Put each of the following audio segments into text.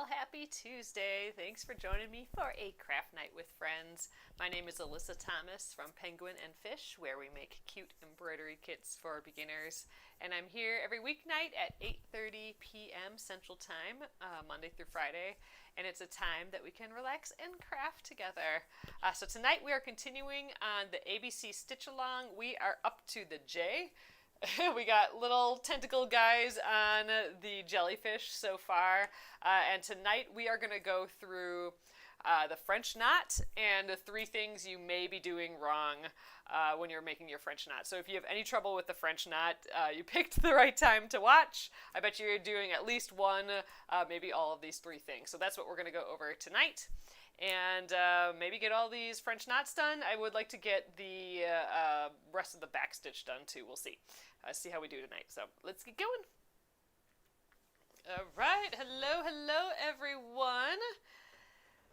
happy Tuesday. Thanks for joining me for a craft night with friends. My name is Alyssa Thomas from Penguin and Fish, where we make cute embroidery kits for beginners. And I'm here every weeknight at 8:30 p.m. Central Time, Monday through Friday. And it's a time that we can relax and craft together. So tonight we are continuing on the ABC Stitch Along. We are up to the J. We got little tentacle guys on the jellyfish so far, and tonight we are going to go through the French knot and the 3 things you may be doing wrong when you're making your French knot. So if you have any trouble with the French knot, you picked the right time to watch. I bet you're doing at least one, maybe all of these 3 things. So that's what we're going to go over tonight. And maybe get all these French knots done. I would like to get the rest of the back stitch done too. We'll see. See how we do tonight. So let's get going. All right. Hello, everyone.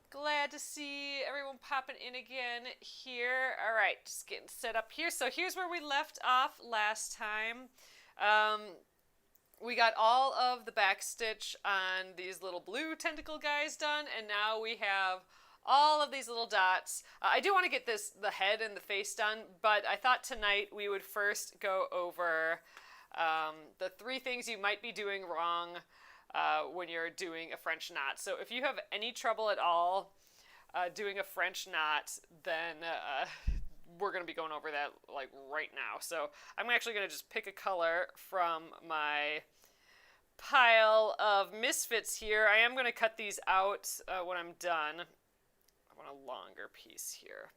Glad to see everyone popping in again here. All right, just getting set up here. So here's where we left off last time. We got all of the back stitch on these little blue tentacle guys done, and now we have all of these little dots. I do want to get the head and the face done, but I thought tonight we would first go over the 3 things you might be doing wrong when you're doing a French knot. So if you have any trouble at all doing a French knot, then we're going to be going over that like right now. So I'm actually going to just pick a color from my pile of misfits here. I am going to cut these out when I'm done. I want a longer piece here.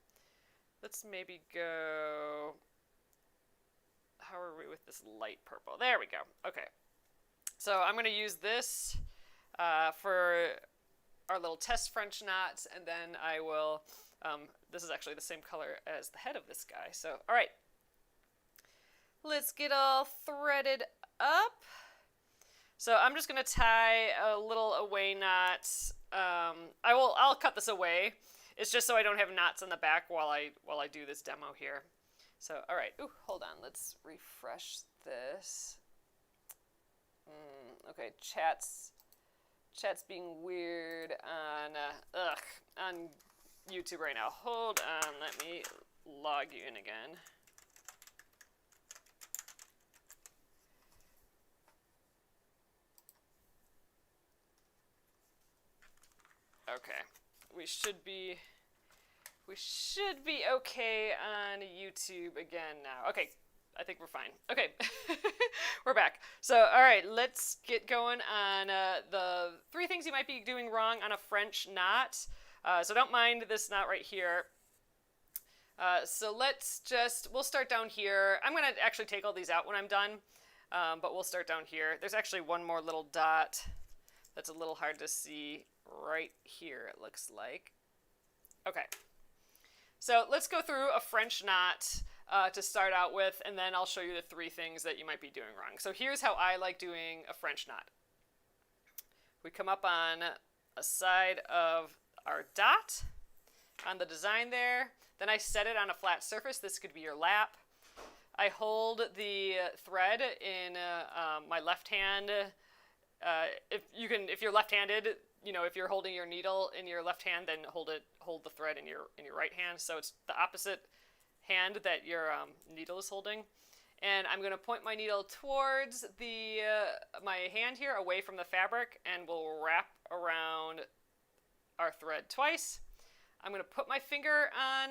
Let's maybe go, how are we with this light purple? There we go. Okay. So I'm going to use this for our little test French knots, and then I will, this is actually the same color as the head of this guy. So, all right. Let's get all threaded up. So I'm just going to tie a little away knot. I'll cut this away. It's just so I don't have knots on the back while I do this demo here. So, all right. Ooh, hold on. Let's refresh this. Okay, chat's being weird on YouTube right now. Hold on. Let me log you in again. Okay, we should be okay on YouTube again now. Okay, I think we're fine. Okay, we're back. So, all right, let's get going on the 3 things you might be doing wrong on a French knot. So don't mind this knot right here. So we'll start down here. I'm gonna actually take all these out when I'm done, but we'll start down here. There's actually one more little dot that's a little hard to see right here, it looks like. Okay, so let's go through a French knot to start out with, and then I'll show you the 3 things that you might be doing wrong. So here's how I like doing a French knot. We come up on a side of our dot on the design there, then I set it on a flat surface. This could be your lap. I hold the thread in my left hand. If you're left-handed, you know, if you're holding your needle in your left hand, then hold the thread in your right hand. So it's the opposite hand that your needle is holding. And I'm going to point my needle towards my hand here, away from the fabric, and we'll wrap around our thread twice. I'm going to put my finger on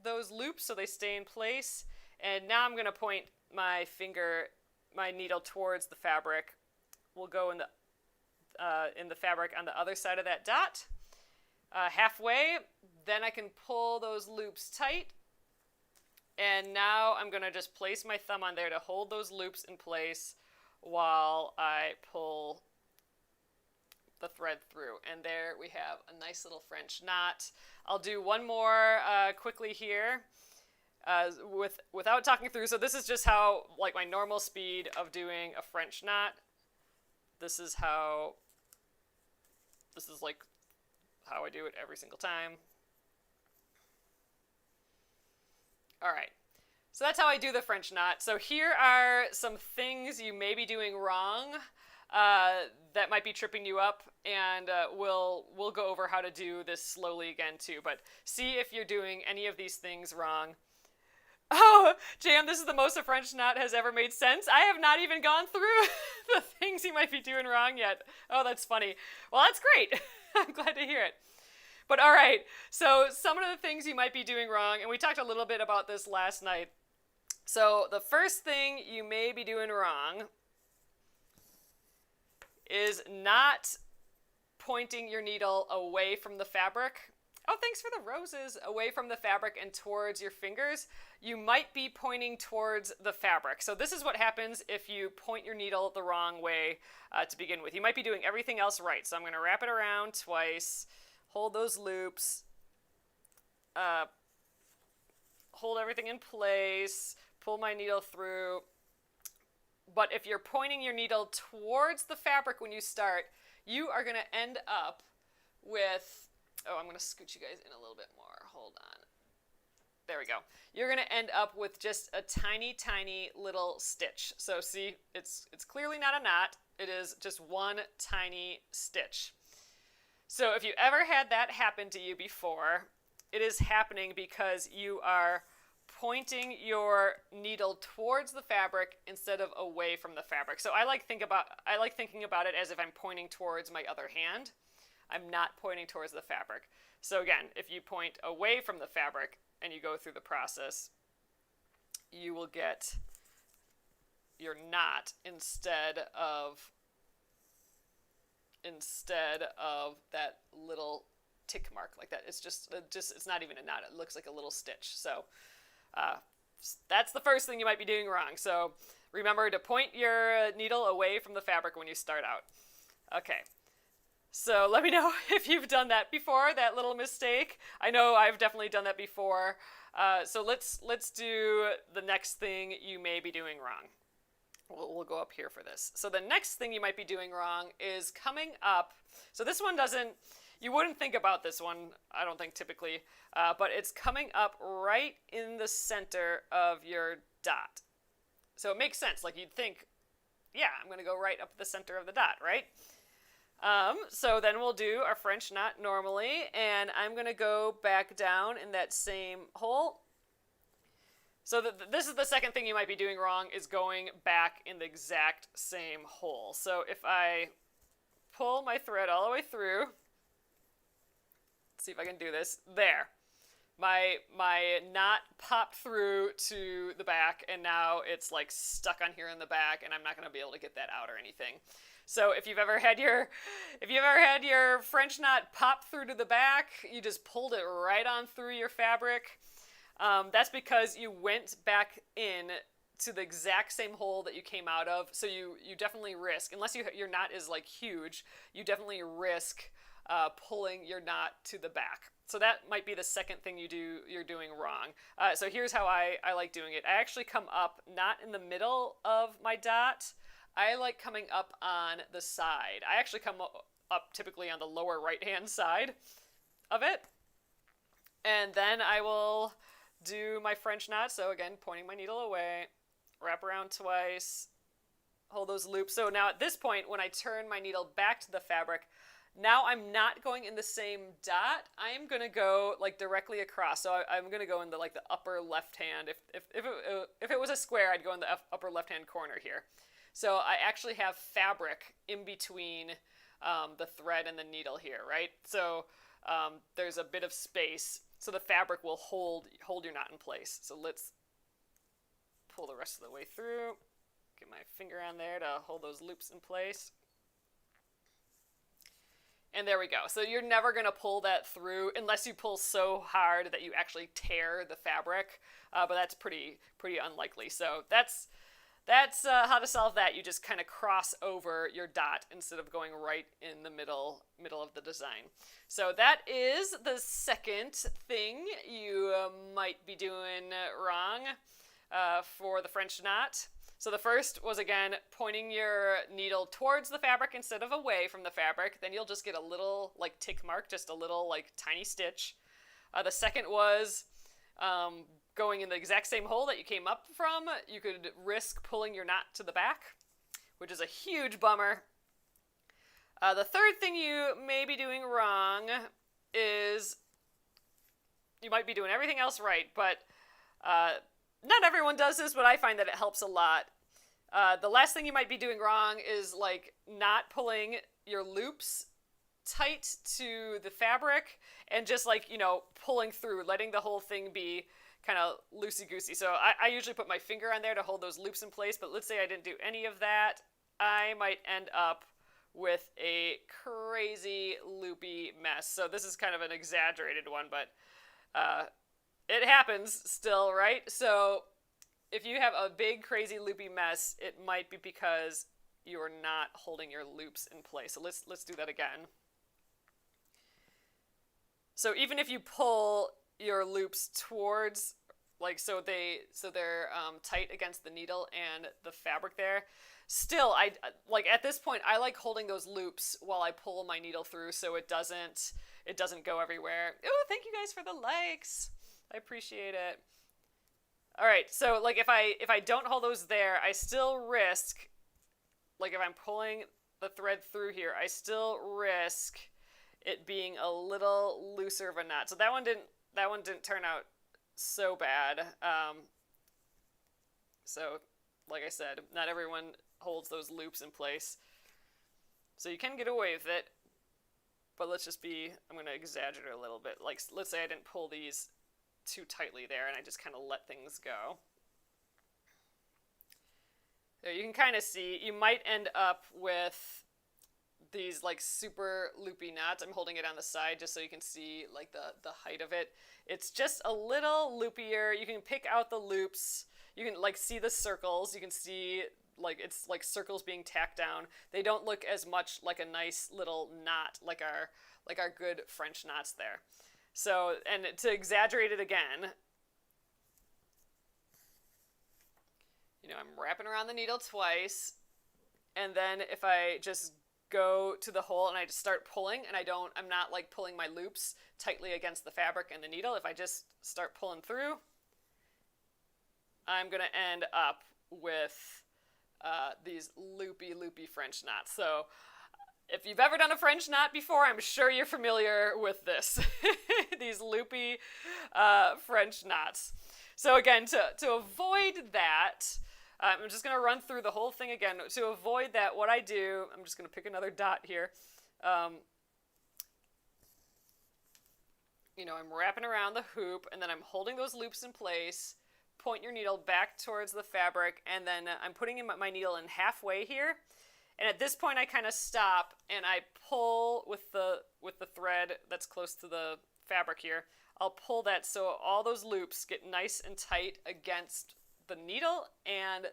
those loops so they stay in place. And now I'm going to point my needle towards the fabric. We'll go in the fabric on the other side of that dot. Halfway, then I can pull those loops tight. And now I'm going to just place my thumb on there to hold those loops in place while I pull the thread through. And there we have a nice little French knot. I'll do one more quickly here without talking through. So this is just how, like, my normal speed of doing a French knot. This is like how I do it every single time. All right, so that's how I do the French knot. So here are some things you may be doing wrong that might be tripping you up, and we'll go over how to do this slowly again too. But see if you're doing any of these things wrong. Oh, Jam, this is the most a French knot has ever made sense. I have not even gone through the things you might be doing wrong yet. Oh, that's funny. Well, that's great. I'm glad to hear it. But all right, so some of the things you might be doing wrong, and we talked a little bit about this last night. So the first thing you may be doing wrong is not pointing your needle away from the fabric. Oh, thanks for the roses. Away from the fabric and towards your fingers. You might be pointing towards the fabric. So this is what happens if you point your needle the wrong way to begin with. You might be doing everything else right. So I'm going to wrap it around twice, hold those loops, hold everything in place, pull my needle through. But if you're pointing your needle towards the fabric when you start, you are going to end up with... Oh, I'm going to scoot you guys in a little bit more. Hold on. There we go. You're going to end up with just a tiny, tiny little stitch. So see, it's clearly not a knot. It is just one tiny stitch. So if you ever had that happen to you before, it is happening because you are pointing your needle towards the fabric instead of away from the fabric. So I like thinking about it as if I'm pointing towards my other hand. I'm not pointing towards the fabric. So again, if you point away from the fabric and you go through the process, you will get your knot instead of that little tick mark like that. It's just it's not even a knot. It looks like a little stitch. So that's the first thing you might be doing wrong. So remember to point your needle away from the fabric when you start out. Okay. So let me know if you've done that before, that little mistake. I know I've definitely done that before. So let's do the next thing you may be doing wrong. We'll go up here for this. So the next thing you might be doing wrong is coming up. So this one you wouldn't think about this one, I don't think typically, but it's coming up right in the center of your dot. So it makes sense. Like you'd think, yeah, I'm going to go right up the center of the dot, right? So then we'll do our French knot normally, and I'm going to go back down in that same hole. So this is the second thing you might be doing wrong, is going back in the exact same hole. So if I pull my thread all the way through, let's see if I can do this, there. My knot popped through to the back, and now it's like stuck on here in the back, and I'm not going to be able to get that out or anything. So if you've ever had your French knot pop through to the back, you just pulled it right on through your fabric. That's because you went back in to the exact same hole that you came out of. So you definitely risk, unless your knot is like huge, you definitely risk pulling your knot to the back. So that might be the second thing you're doing wrong. So here's how I like doing it. I actually come up not in the middle of my dot. I like coming up on the side. I actually come up typically on the lower right-hand side of it. And then I will do my French knot. So again, pointing my needle away, wrap around twice, hold those loops. So now at this point, when I turn my needle back to the fabric, now I'm not going in the same dot. I am going to go like directly across. So I'm going to go in the upper left hand. If it was a square, I'd go in the upper left-hand corner here. So I actually have fabric in between the thread and the needle here, right? So there's a bit of space, so the fabric will hold your knot in place. So let's pull the rest of the way through. Get my finger on there to hold those loops in place. And there we go. So you're never going to pull that through unless you pull so hard that you actually tear the fabric, but that's pretty unlikely. So that's how to solve that. You just kind of cross over your dot instead of going right in the middle of the design. So that is the second thing you might be doing wrong for the French knot. So the first was, again, pointing your needle towards the fabric instead of away from the fabric. Then you'll just get a little tick mark, just a little tiny stitch. The second was going in the exact same hole that you came up from. You could risk pulling your knot to the back, which is a huge bummer. The third thing you may be doing wrong is you might be doing everything else right, but not everyone does this, but I find that it helps a lot. The last thing you might be doing wrong is like not pulling your loops tight to the fabric and just like, you know, pulling through, letting the whole thing be kind of loosey-goosey. So I usually put my finger on there to hold those loops in place, but let's say I didn't do any of that. I might end up with a crazy loopy mess. So this is kind of an exaggerated one, but it happens still, right? So if you have a big crazy loopy mess, it might be because you're not holding your loops in place. So let's do that again. So even if you pull your loops towards, like, so they're tight against the needle and the fabric there, still, I like at this point I like holding those loops while I pull my needle through so it doesn't go everywhere. Oh, thank you guys for the likes. I appreciate it. All right, so like if I don't hold those there, I still risk, like if I'm pulling the thread through here, I still risk it being a little looser of a knot. So that one didn't turn out so bad. So like I said, not everyone holds those loops in place. So you can get away with it, but I'm going to exaggerate a little bit. Like, let's say I didn't pull these too tightly there and I just kind of let things go. So you can kind of see, you might end up with these like super loopy knots. I'm holding it on the side just so you can see like the height of it. It's just a little loopier. You can pick out the loops. You can like see the circles. You can see like it's like circles being tacked down. They don't look as much like a nice little knot like our good French knots there. So, and to exaggerate it again, you know, I'm wrapping around the needle twice, and then if I just go to the hole and I just start pulling, and I'm not like pulling my loops tightly against the fabric and the needle, if I just start pulling through, I'm going to end up with these loopy French knots. So if you've ever done a French knot before, I'm sure you're familiar with this. These loopy French knots. So again, to avoid that, I'm just going to run through the whole thing again. To avoid that, what I do, I'm just going to pick another dot here. You know, I'm wrapping around the hoop, and then I'm holding those loops in place. Point your needle back towards the fabric, and then I'm putting in my needle in halfway here. And at this point, I kind of stop and I pull with the thread that's close to the fabric here. I'll pull that so all those loops get nice and tight against the needle and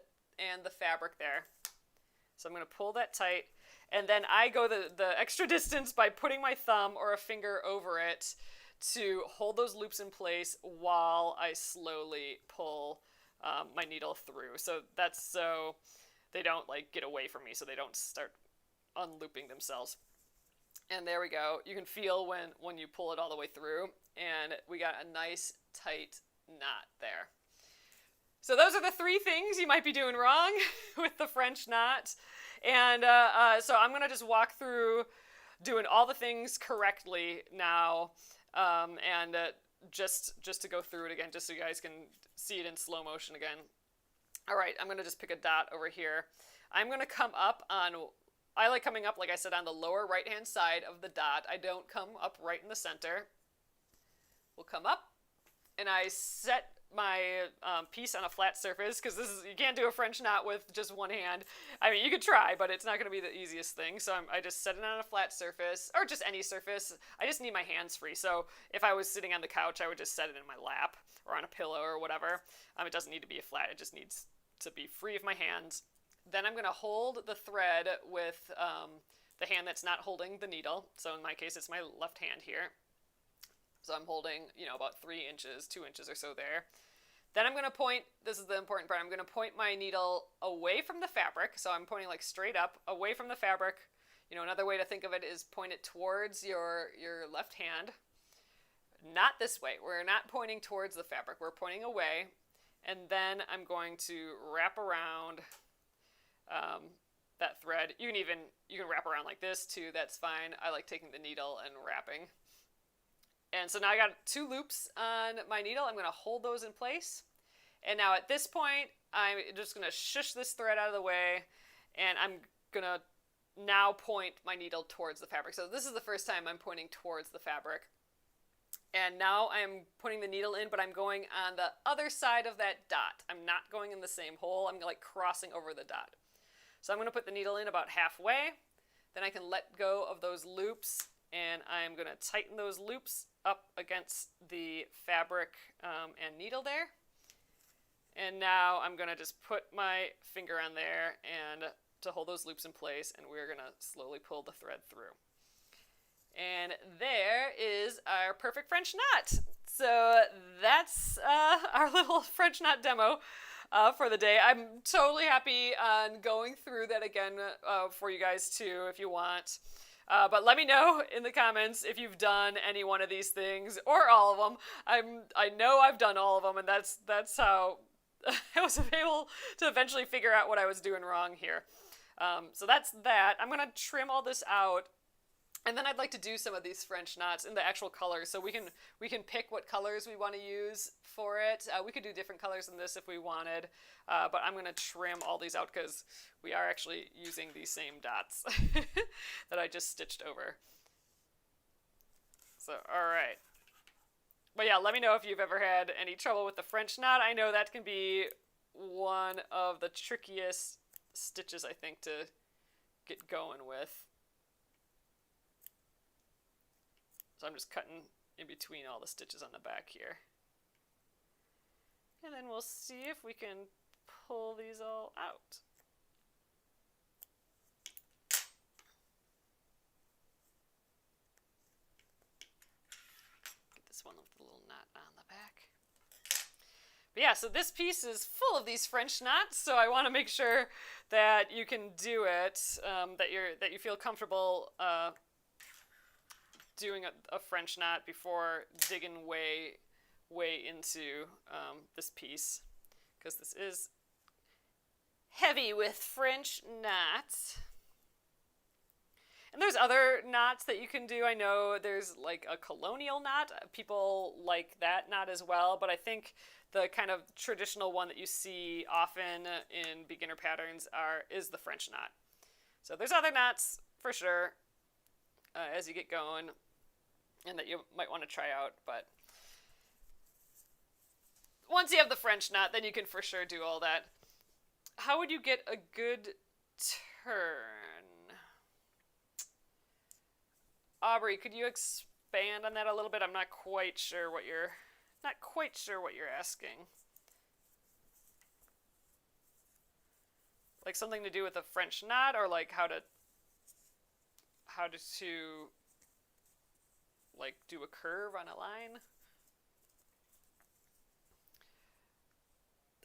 the fabric there. So I'm going to pull that tight, and then I go the extra distance by putting my thumb or a finger over it to hold those loops in place while I slowly pull my needle through. So that's so they don't like get away from me, so they don't start unlooping themselves. And there we go. You can feel when you pull it all the way through, and we got a nice tight knot there. So those are the three things you might be doing wrong with the French knot. And so I'm going to just walk through doing all the things correctly now, and just to go through it again, just so you guys can see it in slow motion again. All right, I'm going to just pick a dot over here. I'm going to come up on, I like coming up, like I said, on the lower right-hand side of the dot. I don't come up right in the center. We'll come up, and I set my piece on a flat surface, because you can't do a French knot with just one hand. I mean, you could try, but it's not going to be the easiest thing. So I just set it on a flat surface, or just any surface. I just need my hands free. So if I was sitting on the couch, I would just set it in my lap or on a pillow or whatever. It doesn't need to be a flat. It just needs to be free of my hands. Then I'm going to hold the thread with the hand that's not holding the needle. So in my case, it's my left hand here. So I'm holding, about 3 inches, 2 inches or so there. Then I'm going to point, this is the important part, I'm going to point my needle away from the fabric. So I'm pointing like straight up, away from the fabric. Another way to think of it is point it towards your left hand. Not this way. We're not pointing towards the fabric. We're pointing away. And then I'm going to wrap around that thread. You can wrap around like this too, that's fine. I like taking the needle and wrapping. And so now I got 2 loops on my needle. I'm going to hold those in place. And now at this point, I'm just going to shush this thread out of the way, and I'm going to now point my needle towards the fabric. So this is the first time I'm pointing towards the fabric. And now I'm putting the needle in, but I'm going on the other side of that dot. I'm not going in the same hole. I'm like crossing over the dot. So I'm going to put the needle in about halfway. Then I can let go of those loops, and I'm going to tighten those loops up against the fabric and needle there. And now I'm going to just put my finger on there and to hold those loops in place, and we're going to slowly pull the thread through. And there is our perfect French knot. So that's our little French knot demo for the day. I'm totally happy on going through that again for you guys too, if you want. But let me know in the comments if you've done any one of these things or all of them. I know I've done all of them, and that's how I was able to eventually figure out what I was doing wrong here. So that's that. I'm gonna trim all this out. And then I'd like to do some of these French knots in the actual colors, so we can pick what colors we want to use for it. We could do different colors than this if we wanted, but I'm going to trim all these out because we are actually using these same dots that I just stitched over. So, all right. But yeah, let me know if you've ever had any trouble with the French knot. I know that can be one of the trickiest stitches, I think, to get going with. So I'm just cutting in between all the stitches on the back here. And then we'll see if we can pull these all out. Get this one with the little knot on the back. But yeah, so this piece is full of these French knots, so I want to make sure that you can do it, that you feel comfortable doing a French knot before digging way into this piece, because this is heavy with French knots. And there's other knots that you can do. I know there's like a colonial knot. People like that knot as well, but I think the kind of traditional one that you see often in beginner patterns is the French knot. So there's other knots for sure as you get going, and that you might want to try out, but once you have the French knot, then you can for sure do all that. How would you get a good turn? Aubrey, could you expand on that a little bit? I'm not quite sure what you're asking. Like something to do with a French knot, or like how to like do a curve on a line?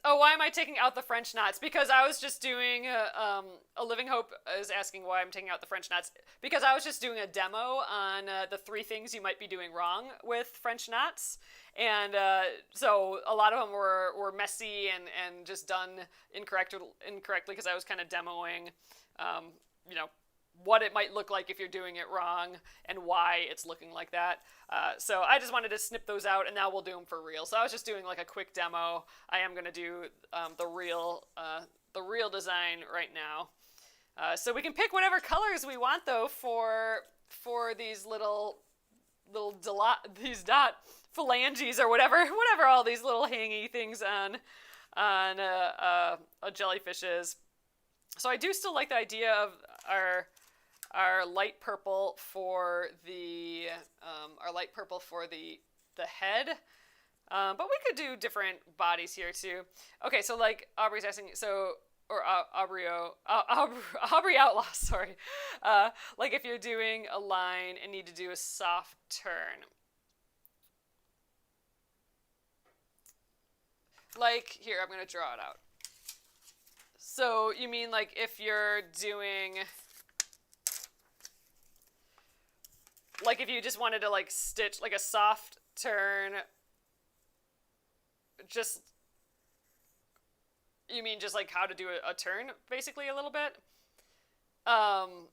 Oh, why am I taking out the French knots? Because I was just doing, A Living Hope is asking why I'm taking out the French knots. Because I was just doing a demo on the 3 things you might be doing wrong with French knots. And so a lot of them were messy and just done incorrectly because I was kind of demoing, what it might look like if you're doing it wrong and why it's looking like that. So I just wanted to snip those out, and now we'll do them for real. So I was just doing like a quick demo. I am going to do the real design right now. So we can pick whatever colors we want though for these these dot phalanges or whatever all these little hangy things on a jellyfish is. So I do still like the idea of our light purple for the head, but we could do different bodies here too. Okay, so like Aubrey's asking, Aubrey Outlaw, sorry. Like if you're doing a line and need to do a soft turn. Like here, I'm gonna draw it out. So you mean like if you're doing, like if you just wanted to like stitch like a soft turn, you mean just like how to do a turn basically a little bit? well,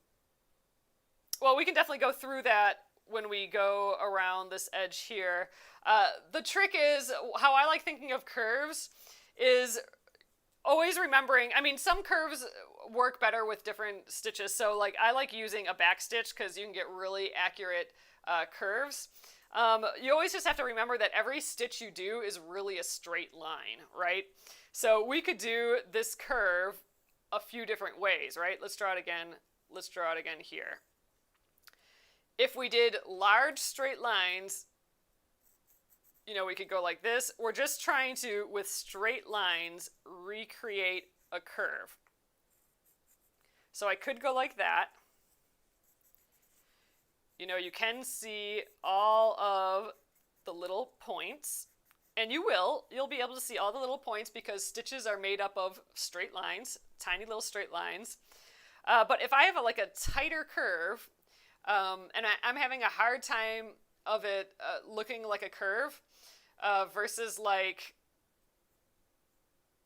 we can definitely go through that when we go around this edge here. The trick is, how I like thinking of curves is always remembering, I mean, some curves work better with different stitches. So like I like using a back stitch because you can get really accurate curves. You always just have to remember that every stitch you do is really a straight line, right? So we could do this curve a few different ways, right? Let's draw it again. Let's draw it again here. If we did large straight lines, you know, we could go like this. We're just trying to, with straight lines, recreate a curve. So I could go like that. You know, you can see all of the little points, and you'll be able to see all the little points because stitches are made up of straight lines, tiny little straight lines. But if I have like a tighter curve, and I'm having a hard time of it looking like a curve versus like,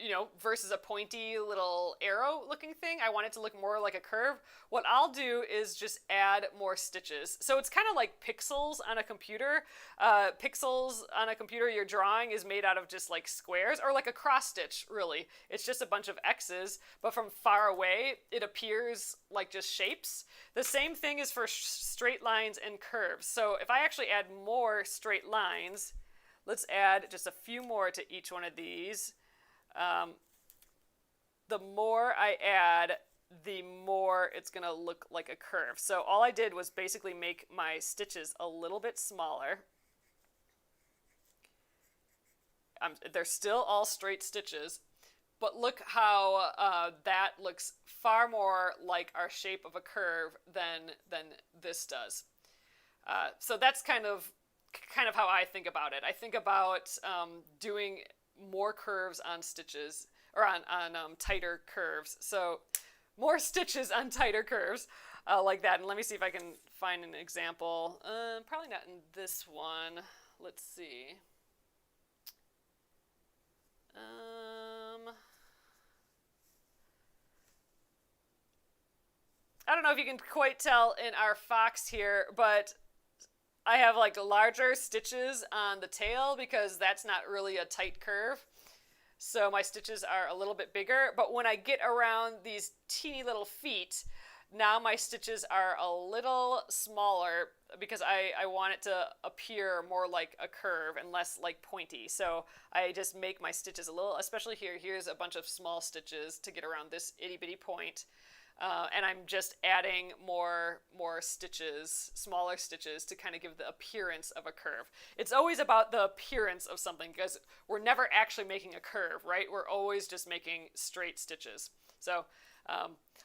you know, versus a pointy little arrow looking thing. I want it to look more like a curve. What I'll do is just add more stitches. So it's kind of like pixels on a computer. Pixels on a computer you're drawing is made out of just like squares, or like a cross stitch, really. It's just a bunch of X's, but from far away it appears like just shapes. The same thing is for straight lines and curves. So if I actually add more straight lines, let's add just a few more to each one of these. The more I add, the more it's going to look like a curve. So all I did was basically make my stitches a little bit smaller. They're still all straight stitches, but look how that looks far more like our shape of a curve than this does. So that's kind of how I think about it. I think about doing more curves on stitches, or on tighter curves. So more stitches on tighter curves like that. And let me see if I can find an example. Probably not in this one. Let's see. I don't know if you can quite tell in our fox here, but I have like larger stitches on the tail because that's not really a tight curve. So my stitches are a little bit bigger, but when I get around these teeny little feet, now my stitches are a little smaller because I want it to appear more like a curve and less like pointy. So I just make my stitches a little, especially here, here's a bunch of small stitches to get around this itty bitty point. And I'm just adding more stitches, smaller stitches, to kind of give the appearance of a curve. It's always about the appearance of something because we're never actually making a curve, right? We're always just making straight stitches. So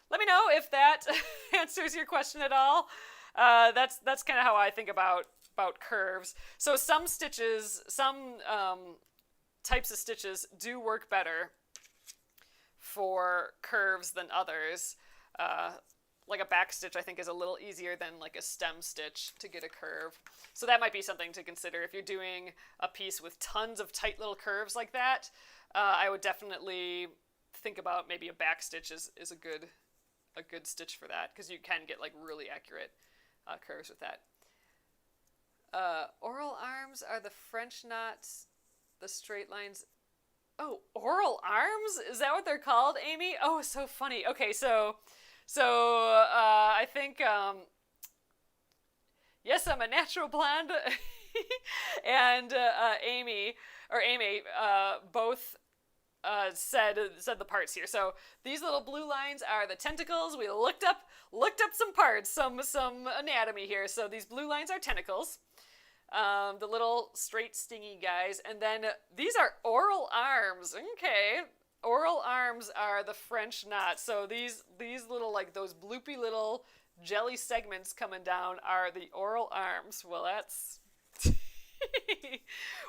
let me know if that answers your question at all. That's kind of how I think about curves. So some stitches, some types of stitches do work better for curves than others. Like a back stitch, I think, is a little easier than like a stem stitch to get a curve. So that might be something to consider if you're doing a piece with tons of tight little curves like that. I would definitely think about maybe a back stitch is a good stitch for that, because you can get like really accurate curves with that. Oral arms are the French knots, the straight lines. Oh, oral arms? Is that what they're called, Amy? Oh, so funny. Okay, so I think, yes, I'm a natural blonde, and Amy both said the parts here. So these little blue lines are the tentacles. We looked up some parts, some anatomy here. So these blue lines are tentacles. The little straight stingy guys, and then these are oral arms. Okay, oral arms are the French knot. So these little, like those bloopy little jelly segments coming down are the oral arms. Well, that's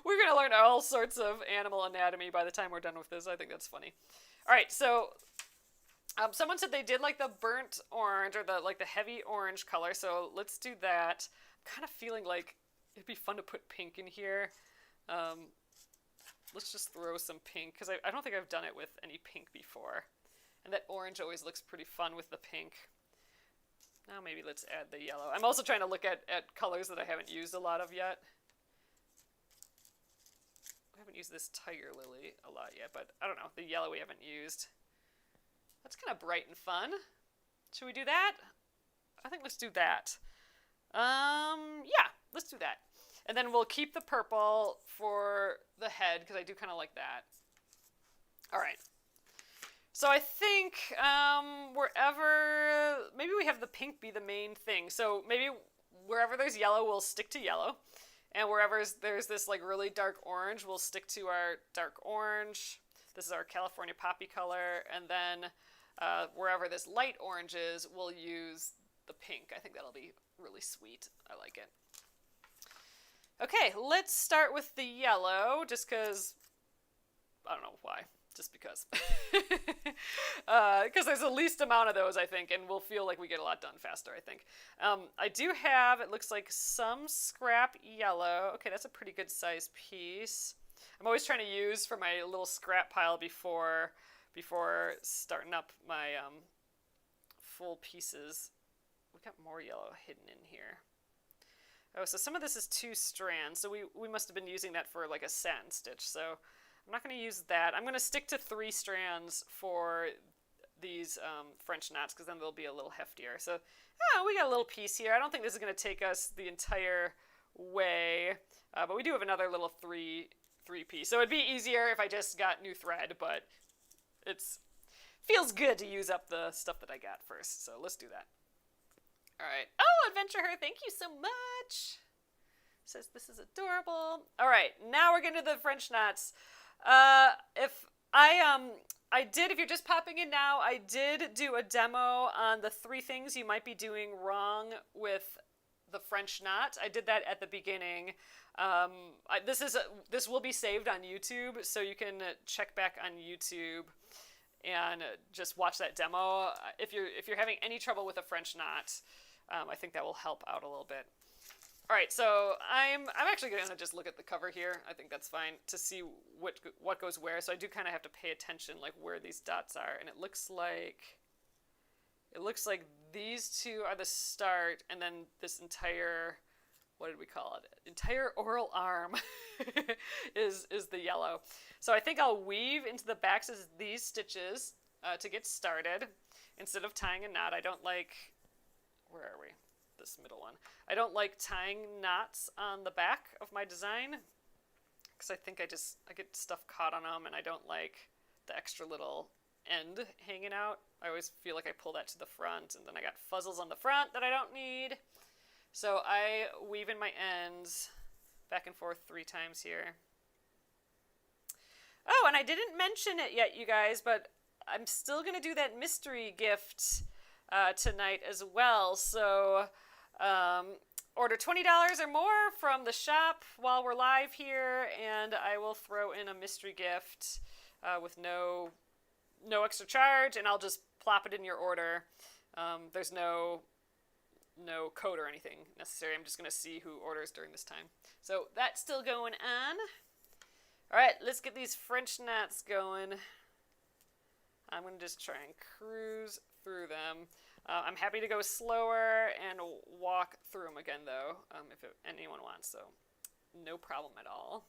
we're gonna learn all sorts of animal anatomy by the time we're done with this. I think that's funny. All right, so someone said they did like the burnt orange, or the heavy orange color. So let's do that. I'm kind of feeling like it'd be fun to put pink in here. Let's just throw some pink, because I don't think I've done it with any pink before. And that orange always looks pretty fun with the pink. Now maybe let's add the yellow. I'm also trying to look at colors that I haven't used a lot of yet. I haven't used this tiger lily a lot yet, but I don't know. The yellow we haven't used. That's kind of bright and fun. Should we do that? I think let's do that. Yeah, let's do that. And then we'll keep the purple for the head, because I do kind of like that. All right. So I think maybe we have the pink be the main thing. So maybe wherever there's yellow, we'll stick to yellow. And wherever there's this like really dark orange, we'll stick to our dark orange. This is our California poppy color. And then wherever this light orange is, we'll use the pink. I think that'll be really sweet. I like it. Okay, let's start with the yellow, just because, I don't know why, just because. Because there's the least amount of those, I think, and we'll feel like we get a lot done faster, I think. I do have, it looks like, some scrap yellow. Okay, that's a pretty good size piece. I'm always trying to use for my little scrap pile before starting up my full pieces. We got more yellow hidden in here. Oh, so some of this is 2 strands, so we must have been using that for like a satin stitch, so I'm not going to use that. I'm going to stick to 3 strands for these French knots, because then they'll be a little heftier. So, yeah, we got a little piece here. I don't think this is going to take us the entire way, but we do have another little 3 piece. So it'd be easier if I just got new thread, but feels good to use up the stuff that I got first, so let's do that. All right. Oh, Adventure Her, thank you so much. Says this is adorable. All right, now we're getting to the French knots. If you're just popping in now, I did do a demo on the 3 things you might be doing wrong with the French knot. I did that at the beginning. This will be saved on YouTube, so you can check back on YouTube and just watch that demo. If you're having any trouble with a French knot, I think that will help out a little bit. All right, so I'm actually going to just look at the cover here. I think that's fine to see what goes where. So I do kind of have to pay attention, like where these dots are, and it looks like these 2 are the start, and then this entire, what did we call it? Entire oral arm is the yellow. So I think I'll weave into the backs of these stitches to get started instead of tying a knot. I don't like, where are we? This middle one. I don't like tying knots on the back of my design because I think I get stuff caught on them, and I don't like the extra little end hanging out. I always feel like I pull that to the front, and then I got fuzzles on the front that I don't need. So I weave in my ends back and forth 3 times here. Oh, and I didn't mention it yet, you guys, but I'm still going to do that mystery gift tonight as well. So order $20 or more from the shop while we're live here, and I will throw in a mystery gift with no extra charge, and I'll just plop it in your order. There's no code or anything necessary. I'm just going to see who orders during this time. So that's still going on. All right, let's get these French knots going. I'm going to just try and cruise through them. I'm happy to go slower and walk through them again, though, if anyone wants, so no problem at all.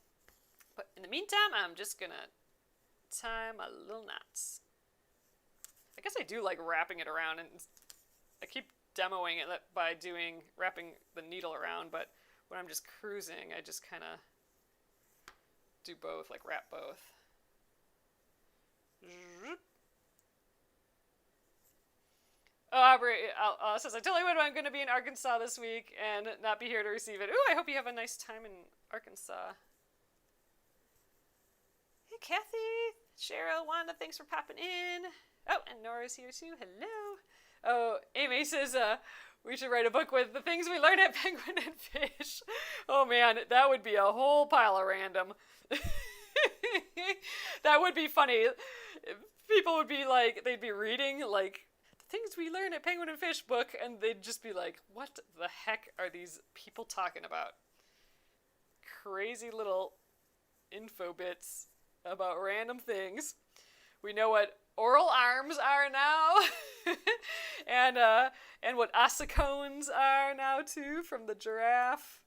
But in the meantime, I'm just going to tie my little knots. I guess I do like wrapping it around, and I keep demoing it by wrapping the needle around, but when I'm just cruising, I just kind of do both, like wrap both. Oh, Aubrey says, I totally would, I'm going to be in Arkansas this week and not be here to receive it. Ooh, I hope you have a nice time in Arkansas. Hey, Kathy, Cheryl, Wanda, thanks for popping in. Oh, and Nora's here too. Hello. Oh, Amy says, we should write a book with the things we learned at Penguin and Fish. Oh, man, that would be a whole pile of random. That would be funny. People would be like, they'd be reading, like, things we learn at Penguin and Fish book, and they'd just be like, what the heck are these people talking about? Crazy little info bits about random things. We know what oral arms are now, and what ossicones are now too from the giraffe.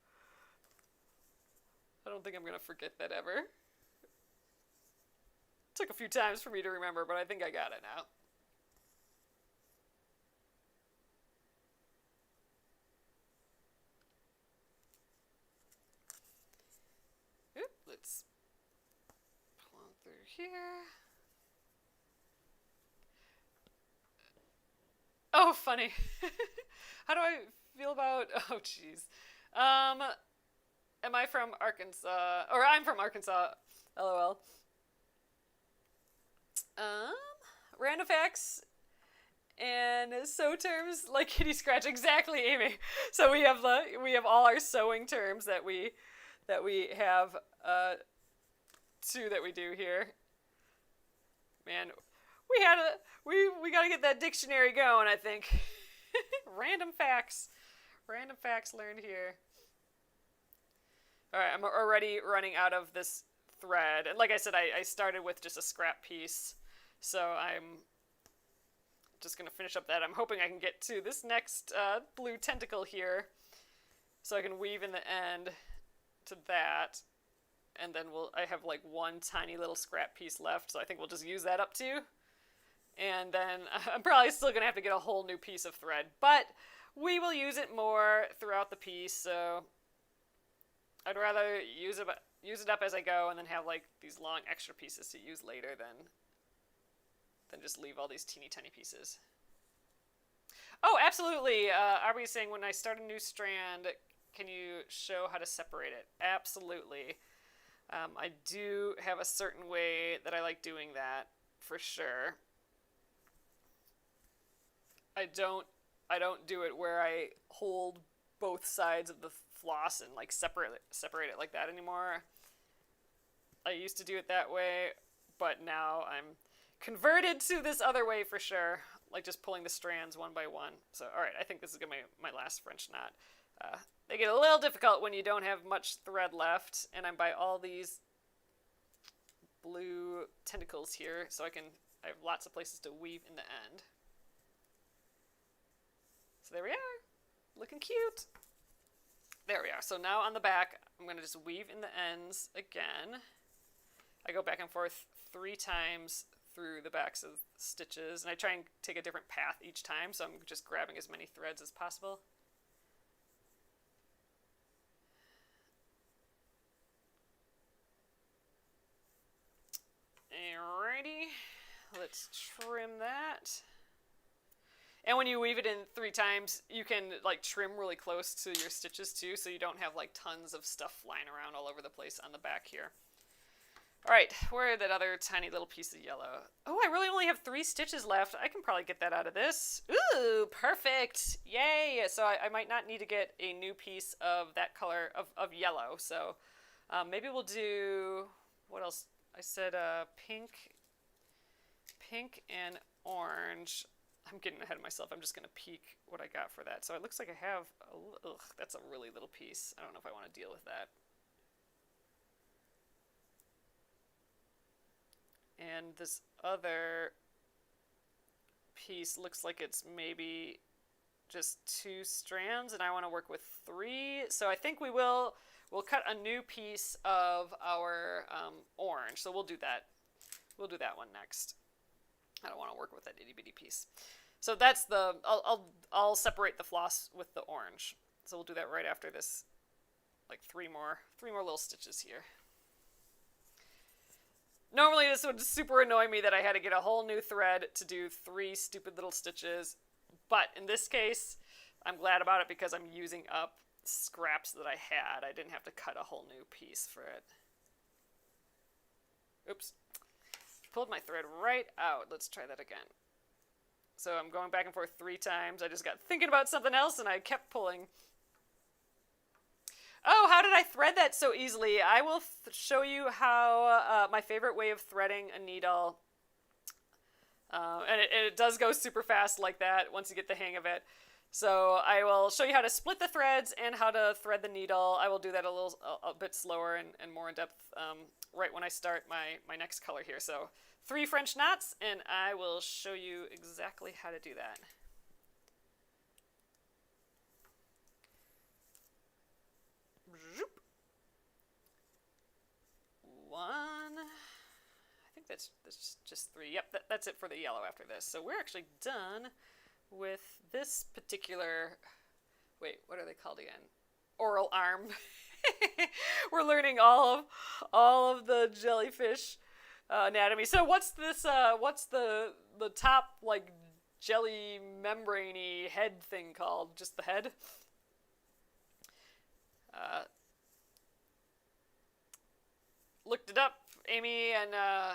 I don't think I'm gonna forget that ever. Took a few times for me to remember, but I think I got it now. Oop, let's pull on through here. Oh, funny. How do I feel about... Oh, jeez. Am I from Arkansas? Or I'm from Arkansas. LOL. Random facts and sew terms like kitty scratch. Exactly, Amy. So we have all our sewing terms that we have two that we do here. Man, we gotta get that dictionary going, I think. Random facts learned here. All right, I'm already running out of this thread, and like I said, I started with just a scrap piece, so I'm just gonna finish up that. I'm hoping I can get to this next blue tentacle here, so I can weave in the end to that, and then I have like one tiny little scrap piece left, so I think we'll just use that up too. And then I'm probably still going to have to get a whole new piece of thread, but we will use it more throughout the piece, so I'd rather use it up as I go and then have like these long extra pieces to use later than just leave all these teeny tiny pieces. Oh, absolutely. Arby's saying, when I start a new strand, can you show how to separate it? Absolutely. I do have a certain way that I like doing that, for sure. I don't do it where I hold both sides of the floss and like separate it like that anymore. I used to do it that way, but now I'm converted to this other way for sure, like just pulling the strands one by one. So all right, I think this is gonna be my last French knot. They get a little difficult when you don't have much thread left, and I'm by all these blue tentacles here, so I have lots of places to weave in the end. So there we are, looking cute. There we are. So now on the back, I'm going to just weave in the ends again. I go back and forth 3 times through the backs of stitches, and I try and take a different path each time, so I'm just grabbing as many threads as possible. Alrighty, let's trim that. And when you weave it in 3 times, you can like trim really close to your stitches too, so you don't have like tons of stuff flying around all over the place on the back here. All right, where that other tiny little piece of yellow? Oh, I really only have 3 stitches left. I can probably get that out of this. Ooh, perfect. Yay. So I might not need to get a new piece of that color of yellow. So maybe we'll do, what else? I said pink and orange. I'm getting ahead of myself. I'm just going to peek what I got for that. So it looks like I have, that's a really little piece. I don't know if I want to deal with that. And this other piece looks like it's maybe just 2 strands, and I want to work with 3. So I think we'll cut a new piece of our orange. So we'll do that. We'll do that one next. I don't want to work with that itty bitty piece. So that's I'll separate the floss with the orange. So we'll do that right after this, like 3 more little stitches here. Normally this would super annoy me that I had to get a whole new thread to do 3 stupid little stitches, but in this case, I'm glad about it because I'm using up scraps that I had. I didn't have to cut a whole new piece for it. Oops. Pulled my thread right out. Let's try that again. So I'm going back and forth 3 times. I just got thinking about something else and I kept pulling. Oh, how did I thread that so easily? I will show you how my favorite way of threading a needle. And it does go super fast like that once you get the hang of it. So I will show you how to split the threads and how to thread the needle. I will do that a bit slower and more in depth right when I start my next color here. So 3 French knots, and I will show you exactly how to do that. One. I think that's just 3. Yep, that's it for the yellow after this. So we're actually done with this particular, wait, what are they called again? Oral arm. We're learning all of the jellyfish anatomy. So what's this? What's the top like jelly membrane-y head thing called? Just the head? Looked it up. Amy and I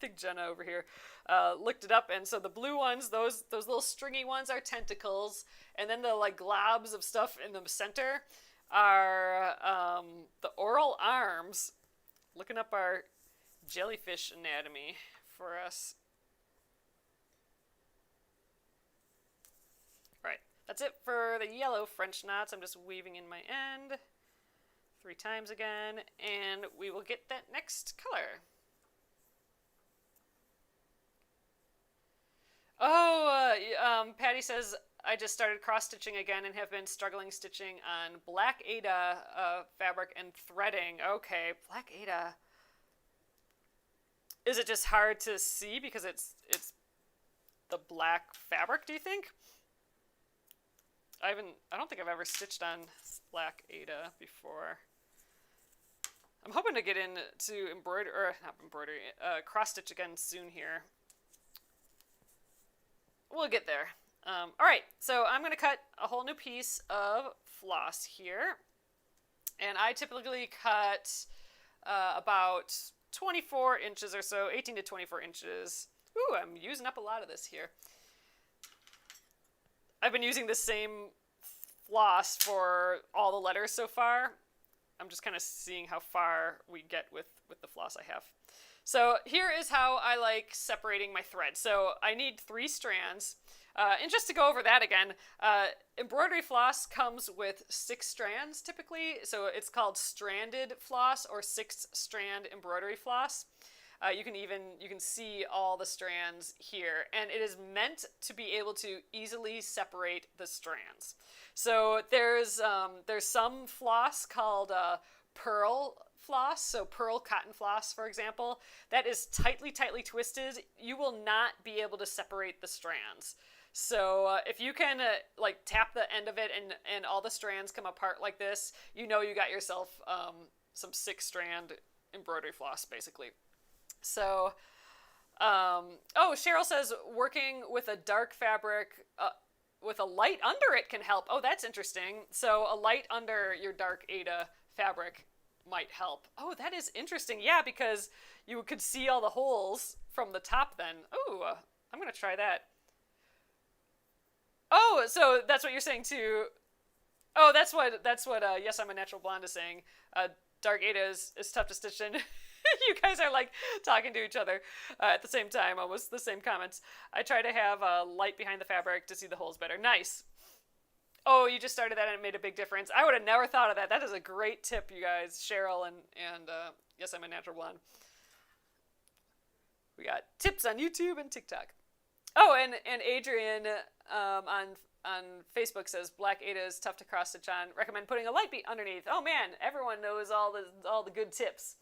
think Jenna over here looked it up, and so the blue ones, those little stringy ones, are tentacles, and then the like globs of stuff in the center are the oral arms. Looking up our jellyfish anatomy for us. Right, that's it for the yellow French knots. I'm just weaving in my end 3 times again, and we will get that next color. Oh, Patty says, I just started cross-stitching again and have been struggling stitching on Black Ada fabric and threading. Okay, Black Ada. Is it just hard to see because it's the black fabric, do you think? I don't think I've ever stitched on Black Ada before. I'm hoping to get into cross-stitch again soon here. We'll get there. All right, so I'm going to cut a whole new piece of floss here. And I typically cut about 24 inches or so, 18 to 24 inches. Ooh, I'm using up a lot of this here. I've been using the same floss for all the letters so far. I'm just kind of seeing how far we get with the floss I have. So here is how I like separating my thread. So I need 3 strands. And just to go over that again, embroidery floss comes with 6 strands typically. So it's called stranded floss or 6-strand embroidery floss. You can see all the strands here, and it is meant to be able to easily separate the strands. So there's some floss called pearl floss, so pearl cotton floss, for example, that is tightly twisted. You will not be able to separate the strands. So if you can like tap the end of it and all the strands come apart like this, you know you got yourself some 6-strand embroidery floss, basically. So, oh, Cheryl says working with a dark fabric with a light under it can help. Oh, that's interesting. So a light under your dark Ada fabric might help. Oh, that is interesting. Yeah, because you could see all the holes from the top then. Oh, I'm going to try that. Oh, so that's what you're saying too. Oh, that's what Yes, I'm a Natural Blonde is saying. Dark Ada is tough to stitch in. You guys are like talking to each other at the same time, almost the same comments. I try to have a light behind the fabric to see the holes better. Nice. Oh, you just started that and it made a big difference. I would have never thought of that. That is a great tip, you guys. Cheryl and Yes, I'm a Natural Blonde. We got tips on YouTube and TikTok. Oh, and Adrian on Facebook says Black Ada is tough to cross stitch on. Recommend putting a light bead underneath. Oh man, everyone knows all the good tips.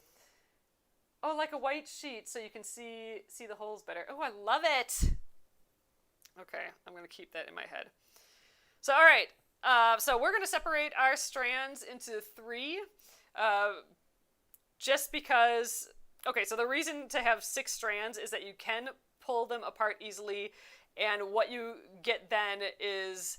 Oh, like a white sheet so you can see the holes better. Oh, I love it. Okay, I'm going to keep that in my head. So, all right. So we're going to separate our strands into 3 just because... Okay, so the reason to have 6 strands is that you can pull them apart easily, and what you get then is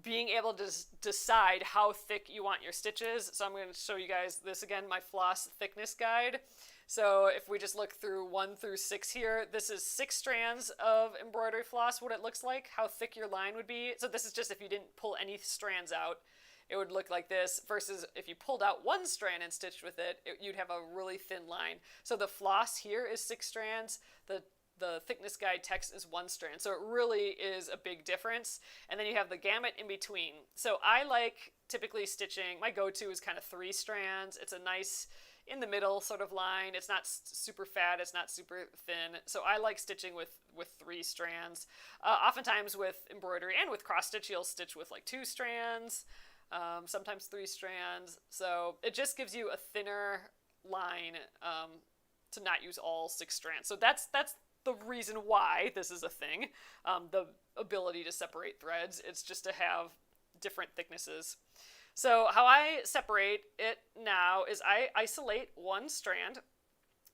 being able to decide how thick you want your stitches. So I'm going to show you guys this again, my floss thickness guide. So if we just look through 1 through 6 here, this is 6 strands of embroidery floss, what it looks like, how thick your line would be. So this is just if you didn't pull any strands out. it would look like this, versus if you pulled out one strand and stitched with it, you'd have a really thin line. So the floss here is 6 strands, the thickness guide text is 1 strand, so it really is a big difference. And then you have the gamut in between. So I like typically stitching, my go-to is kind of 3 strands. It's a nice in the middle sort of line. It's not super fat, it's not super thin. So I like stitching with 3 strands. Oftentimes with embroidery and with cross stitch, you'll stitch with like 2 strands, sometimes 3 strands. So it just gives you a thinner line to not use all 6 strands. So that's the reason why this is a thing. The ability to separate threads. It's just to have different thicknesses. So how I separate it now is I isolate 1 strand.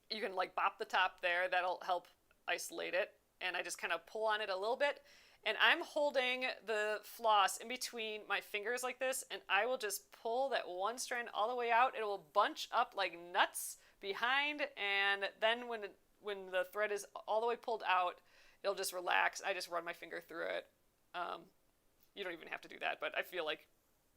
You can like bop the top there, that'll help isolate it. And I just kind of pull on it a little bit. And I'm holding the floss in between my fingers like this, and I will just pull that 1 strand all the way out. It will bunch up like nuts behind, and then when the thread is all the way pulled out, it'll just relax. I just run my finger through it. You don't even have to do that, but I feel like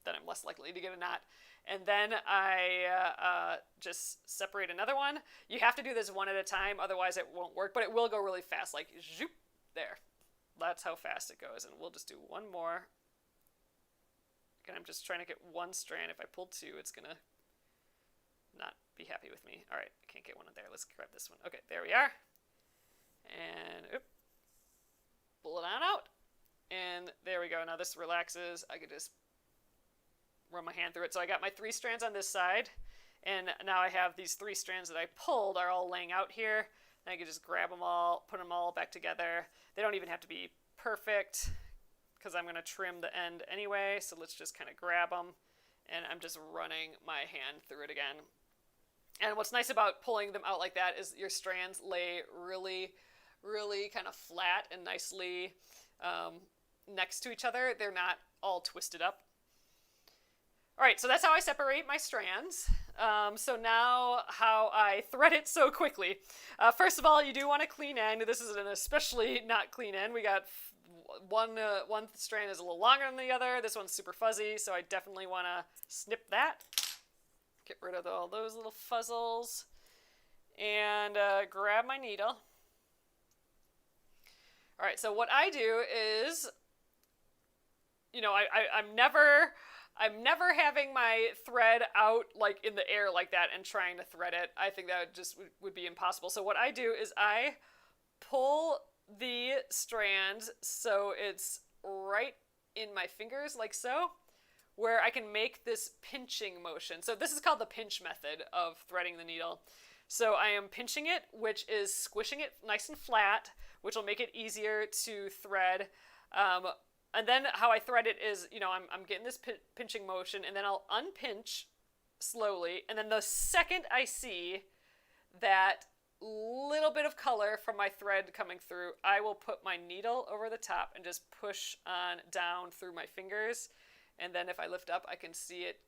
then I'm less likely to get a knot. And then I just separate another one. You have to do this one at a time, otherwise it won't work, but it will go really fast, like zoop, there. That's how fast it goes, and we'll just do one more. Again, I'm just trying to get 1 strand. If I pull 2, it's gonna not be happy with me. All right, I can't get one in there. Let's grab this one. Okay, there we are. And pull it on out. And there we go. Now this relaxes. I could just run my hand through it. So I got my 3 strands on this side, and now I have these 3 strands that I pulled are all laying out here. And I can just grab them all, put them all back together. They don't even have to be perfect because I'm going to trim the end anyway. So let's just kind of grab them, and I'm just running my hand through it again. And what's nice about pulling them out like that is your strands lay really, really kind of flat and nicely next to each other. They're not all twisted up. All right, so that's how I separate my strands. So now how I thread it so quickly. First of all, you do want a clean end. This is an especially not clean end. We got one strand is a little longer than the other. This one's super fuzzy, so I definitely want to snip that. Get rid of all those little fuzzles. And grab my needle. All right, so what I do is, you know, I'm never having my thread out like in the air like that and trying to thread it. I think that just would be impossible. So what I do is I pull the strands so it's right in my fingers like so, where I can make this pinching motion. So this is called the pinch method of threading the needle. So I am pinching it, which is squishing it nice and flat, which will make it easier to thread. And then how I thread it is, you know, I'm getting this pinching motion, and then I'll unpinch slowly. And then the second I see that little bit of color from my thread coming through, I will put my needle over the top and just push on down through my fingers. And then if I lift up, I can see it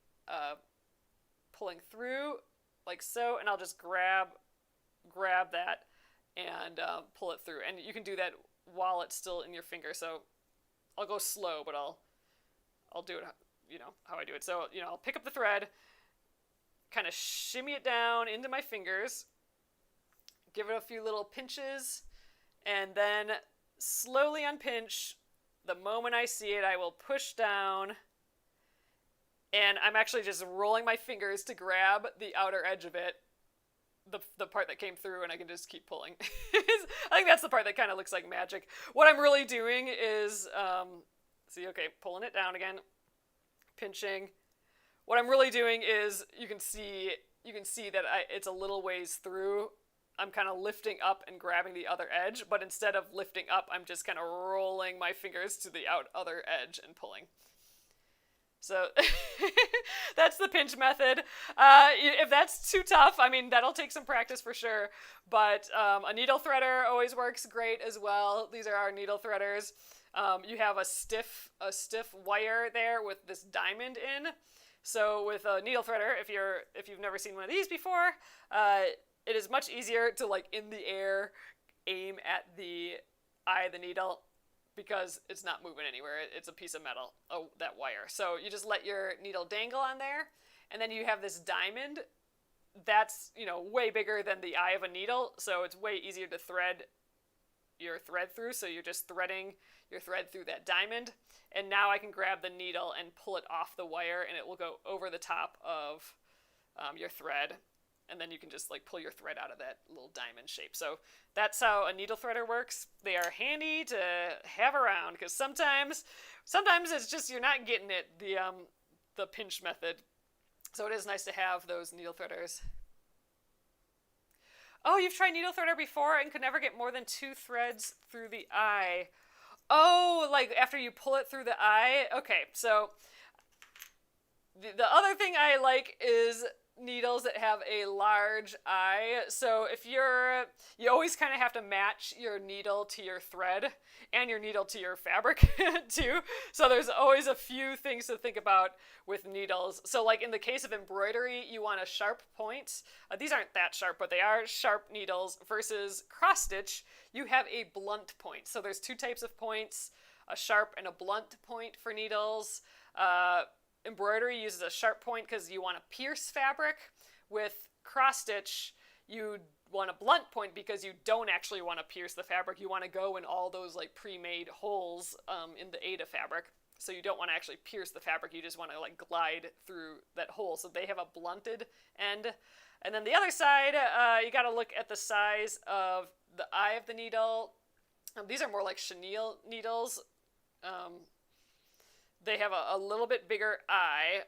pulling through like so, and I'll just grab that and pull it through. And you can do that while it's still in your finger. So I'll go slow, but I'll do it, you know, how I do it. So, you know, I'll pick up the thread, kind of shimmy it down into my fingers, give it a few little pinches, and then slowly unpinch. The moment I see it, I will push down, and I'm actually just rolling my fingers to grab the outer edge of it, the part that came through, and I can just keep pulling. I think that's the part that kind of looks like magic. What I'm really doing is, pulling it down again, pinching. What I'm really doing is, you can see that it's a little ways through. I'm kind of lifting up and grabbing the other edge, but instead of lifting up, I'm just kind of rolling my fingers to the other edge and pulling. So that's the pinch method. If that's too tough, I mean, that'll take some practice for sure. But a needle threader always works great as well. These are our needle threaders. You have a stiff wire there with this diamond in. So with a needle threader, if you've never seen one of these before, it is much easier to, like, in the air, aim at the eye of the needle, because it's not moving anywhere. It's a piece of metal, that wire. So you just let your needle dangle on there, and then you have this diamond that's, way bigger than the eye of a needle, so it's way easier to thread your thread through. So you're just threading your thread through that diamond, and now I can grab the needle and pull it off the wire, and it will go over the top of your thread, and then you can just pull your thread out of that little diamond shape. So that's how a needle threader works. They are handy to have around, because sometimes it's just you're not getting it the pinch method. So it is nice to have those needle threaders. Oh, you've tried needle threader before and could never get more than 2 threads through the eye. Oh, after you pull it through the eye? Okay, so the other thing I like is needles that have a large eye. So if you always kind of have to match your needle to your thread and your needle to your fabric too. So there's always a few things to think about with needles. So in the case of embroidery, you want a sharp point. These aren't that sharp, but they are sharp needles, versus cross stitch, you have a blunt point. So there's 2 types of points, a sharp and a blunt point for needles. Embroidery uses a sharp point because you want to pierce fabric. With cross stitch, you want a blunt point because you don't actually want to pierce the fabric. You want to go in all those pre-made holes in the Ada fabric. So you don't want to actually pierce the fabric. You just want to glide through that hole. So they have a blunted end. And then the other side, you got to look at the size of the eye of the needle. These are more like chenille needles. They have a little bit bigger eye,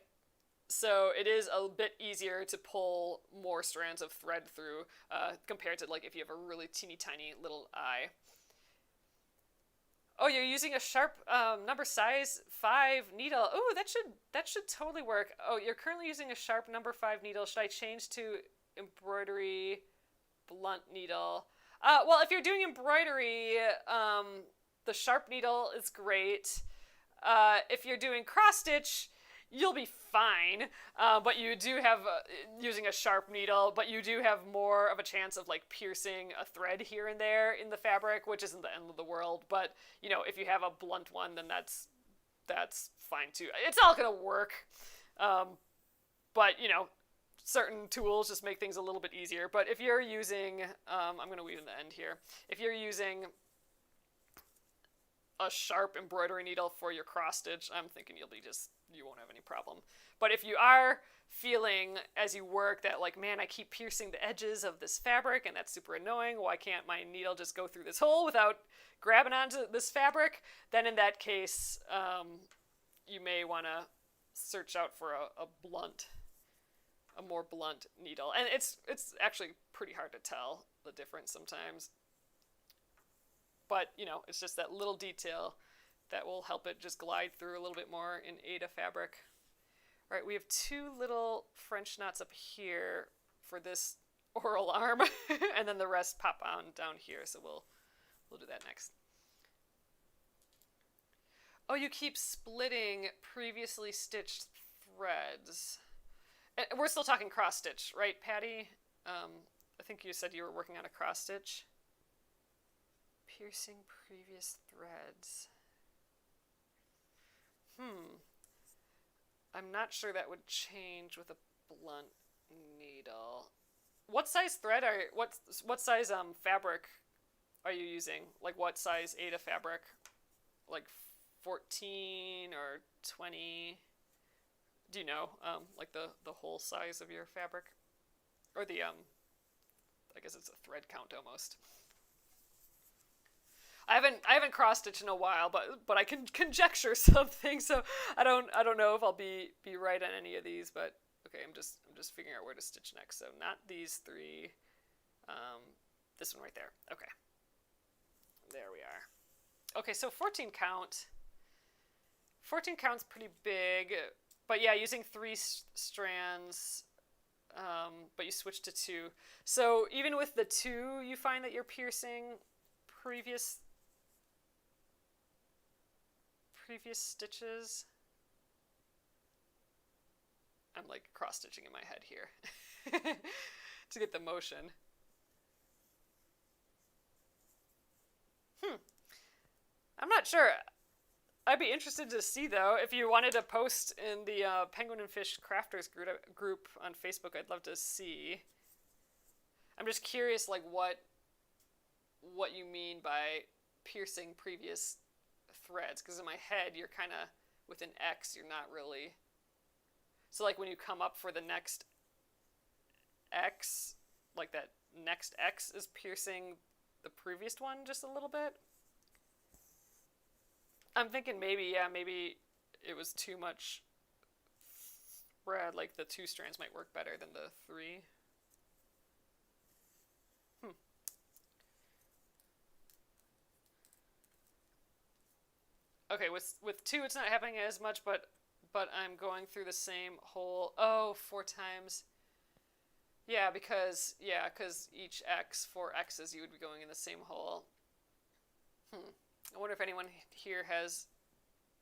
so it is a bit easier to pull more strands of thread through compared to if you have a really teeny tiny little eye. Oh, you're using a sharp number size 5 needle. Oh, that should totally work. Oh, you're currently using a sharp number 5 needle. Should I change to embroidery blunt needle? Well, if you're doing embroidery, the sharp needle is great. If you're doing cross stitch, you'll be fine, but you do have using a sharp needle, but you do have more of a chance of piercing a thread here and there in the fabric, which isn't the end of the world. But if you have a blunt one, then that's fine too. It's all gonna work, but certain tools just make things a little bit easier. But if you're using, I'm gonna weave in the end here. If you're using a sharp embroidery needle for your cross stitch, I'm thinking you won't have any problem. But if you are feeling as you work that man, I keep piercing the edges of this fabric and that's super annoying, why can't my needle just go through this hole without grabbing onto this fabric, then in that case, you may want to search out for a more blunt needle. And it's actually pretty hard to tell the difference sometimes. But, it's just that little detail that will help it just glide through a little bit more in Ada fabric. All right, we have 2 little French knots up here for this oral arm, and then the rest pop on down here, so we'll do that next. Oh, you keep splitting previously stitched threads. And we're still talking cross stitch, right, Patty? I think you said you were working on a cross stitch. Piercing previous threads. I'm not sure that would change with a blunt needle. What size thread what size fabric are you using? What size Ada fabric? 14 or 20? Do you know the whole size of your fabric? Or the I guess it's a thread count almost. I haven't cross stitched in a while, but I can conjecture something, so I don't know if I'll be right on any of these, but okay, I'm just figuring out where to stitch next. So not these 3, this one right there. Okay, there we are. Okay, so 14 count. 14 count's pretty big, but yeah, using 3 strands, but you switch to 2. So even with the 2, you find that you're piercing previous stitches. I'm cross-stitching in my head here to get the motion. I'm not not sure. I'd be interested to see, though, if you wanted to post in the Penguin and Fish Crafters group on Facebook. I'd love to see. I'm just curious, like, what you mean by piercing previous threads, because in my head, you're kind of, with an X, you're not really... So, like, when you come up for the next X, like, that next X is piercing the previous one just a little bit. I'm thinking maybe it was too much thread, like the 2 strands might work better than the 3. Okay, with 2 it's not happening as much, but I'm going through the same hole. Oh, 4 times. Yeah, because each X, 4 X's, you would be going in the same hole. I wonder if anyone here has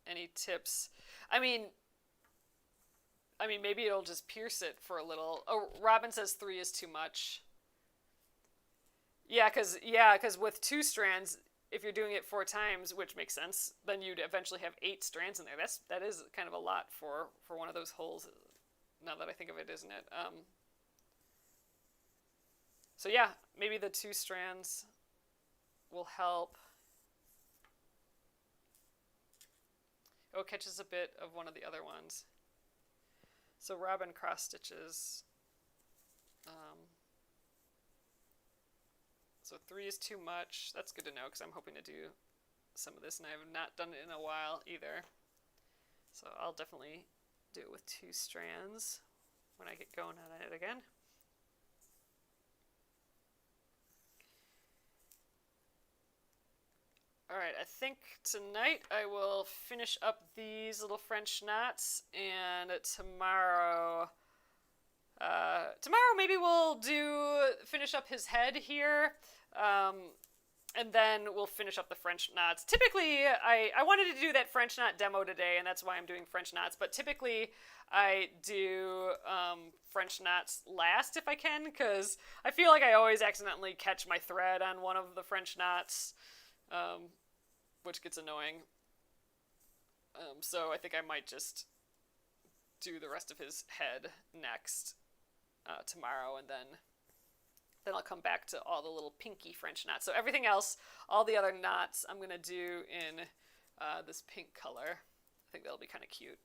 any tips. I mean, maybe it'll just pierce it for a little. Oh, Robin says 3 is too much. Yeah, because with 2 strands, if you're doing it 4 times, which makes sense, then you'd eventually have 8 strands in there. That is kind of a lot for one of those holes. Now that I think of it, isn't it? So yeah, maybe the 2 strands will help. Oh, it catches a bit of one of the other ones. So Robin cross stitches. So 3 is too much. That's good to know, because I'm hoping to do some of this, and I have not done it in a while either. So I'll definitely do it with 2 strands when I get going on it again. Alright, I think tonight I will finish up these little French knots, and tomorrow maybe we'll finish up his head here, and then we'll finish up the French knots. Typically, I wanted to do that French knot demo today, and that's why I'm doing French knots, but typically I do French knots last if I can, because I feel like I always accidentally catch my thread on one of the French knots, which gets annoying. So I think I might just do the rest of his head next tomorrow, and then I'll come back to all the little pinky French knots. So everything else, all the other knots, I'm going to do in this pink color. I think that'll be kind of cute.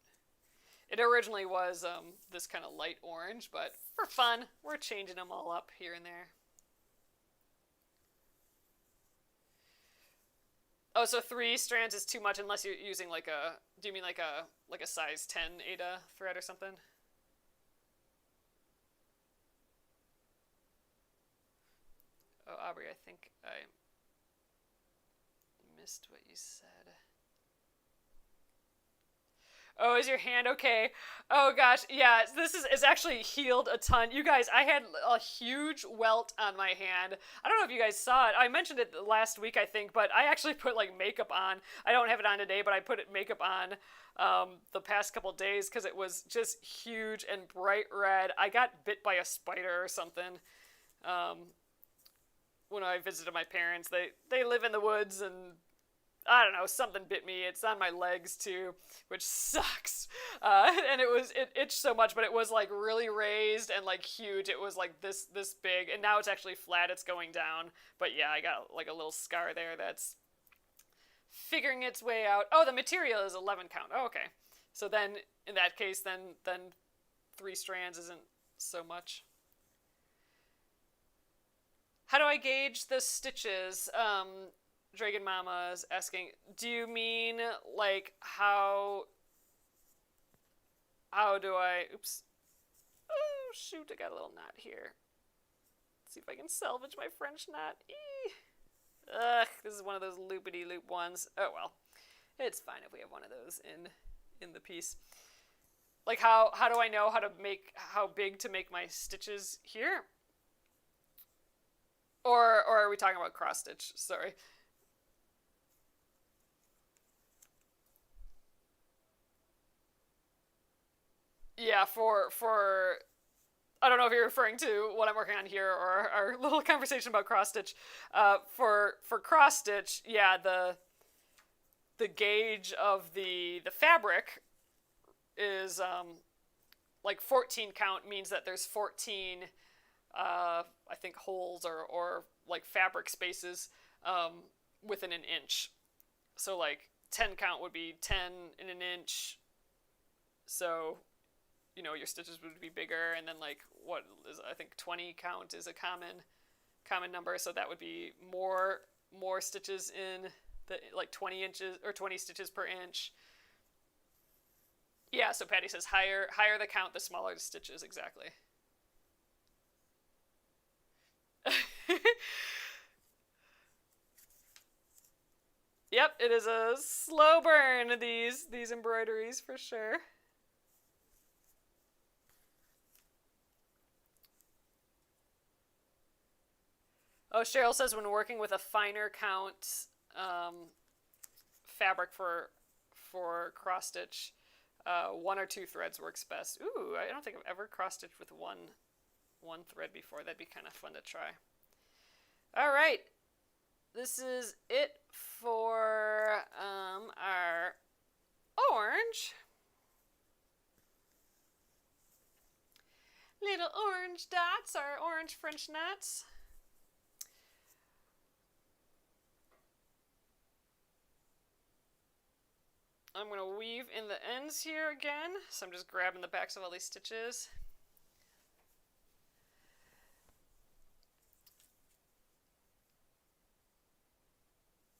It originally was this kind of light orange, but for fun, we're changing them all up here and there. Oh, so 3 strands is too much unless you're using like a, do you mean like a size 10 Aida thread or something? Oh, Aubrey, I think I missed what you said. Oh, is your hand okay? Oh gosh, yeah, it's actually healed a ton. You guys, I had a huge welt on my hand. I don't know if you guys saw it. I mentioned it last week, I think, but I actually put like makeup on. I don't have it on today, but I put makeup on the past couple days because it was just huge and bright red. I got bit by a spider or something. When I visited my parents, they live in the woods, and I don't know, something bit me. It's on my legs too, which sucks. And it itched so much, but it was like really raised and like huge. It was like this big, and now it's actually flat. It's going down. But yeah, I got like a little scar there that's figuring its way out. Oh, the material is 11 count. Oh, okay. So then in that case, then 3 strands isn't so much. How do I gauge the stitches? Dragon Mama is asking, do you mean like how do I, oops, oh shoot, I got a little knot here. Let's see if I can salvage my French knot. Ugh, this is one of those loopity loop ones. Oh well, it's fine if we have one of those in the piece. Like how do I know how big to make my stitches here? Or are we talking about cross stitch? Sorry. Yeah, for I don't know if you're referring to what I'm working on here or our little conversation about cross stitch. For cross stitch, yeah, the gauge of the fabric is like 14 count means that there's 14 I think holes or like fabric spaces within an inch. So like 10 count would be 10 in an inch. So, you know, your stitches would be bigger, and then like what is, I think 20 count is a common number, so that would be more stitches in the like 20 inches or 20 stitches per inch. Yeah, so Patty says higher the count, the smaller the stitches, exactly. Yep, it is a slow burn, these embroideries, for sure. Oh, Cheryl says when working with a finer count fabric for cross stitch, 1 or 2 threads works best. Ooh, I don't think I've ever cross stitched with one thread before. That'd be kind of fun to try. All right, this is it for our orange. Little orange dots, our orange French knots. I'm going to weave in the ends here again, so I'm just grabbing the backs of all these stitches.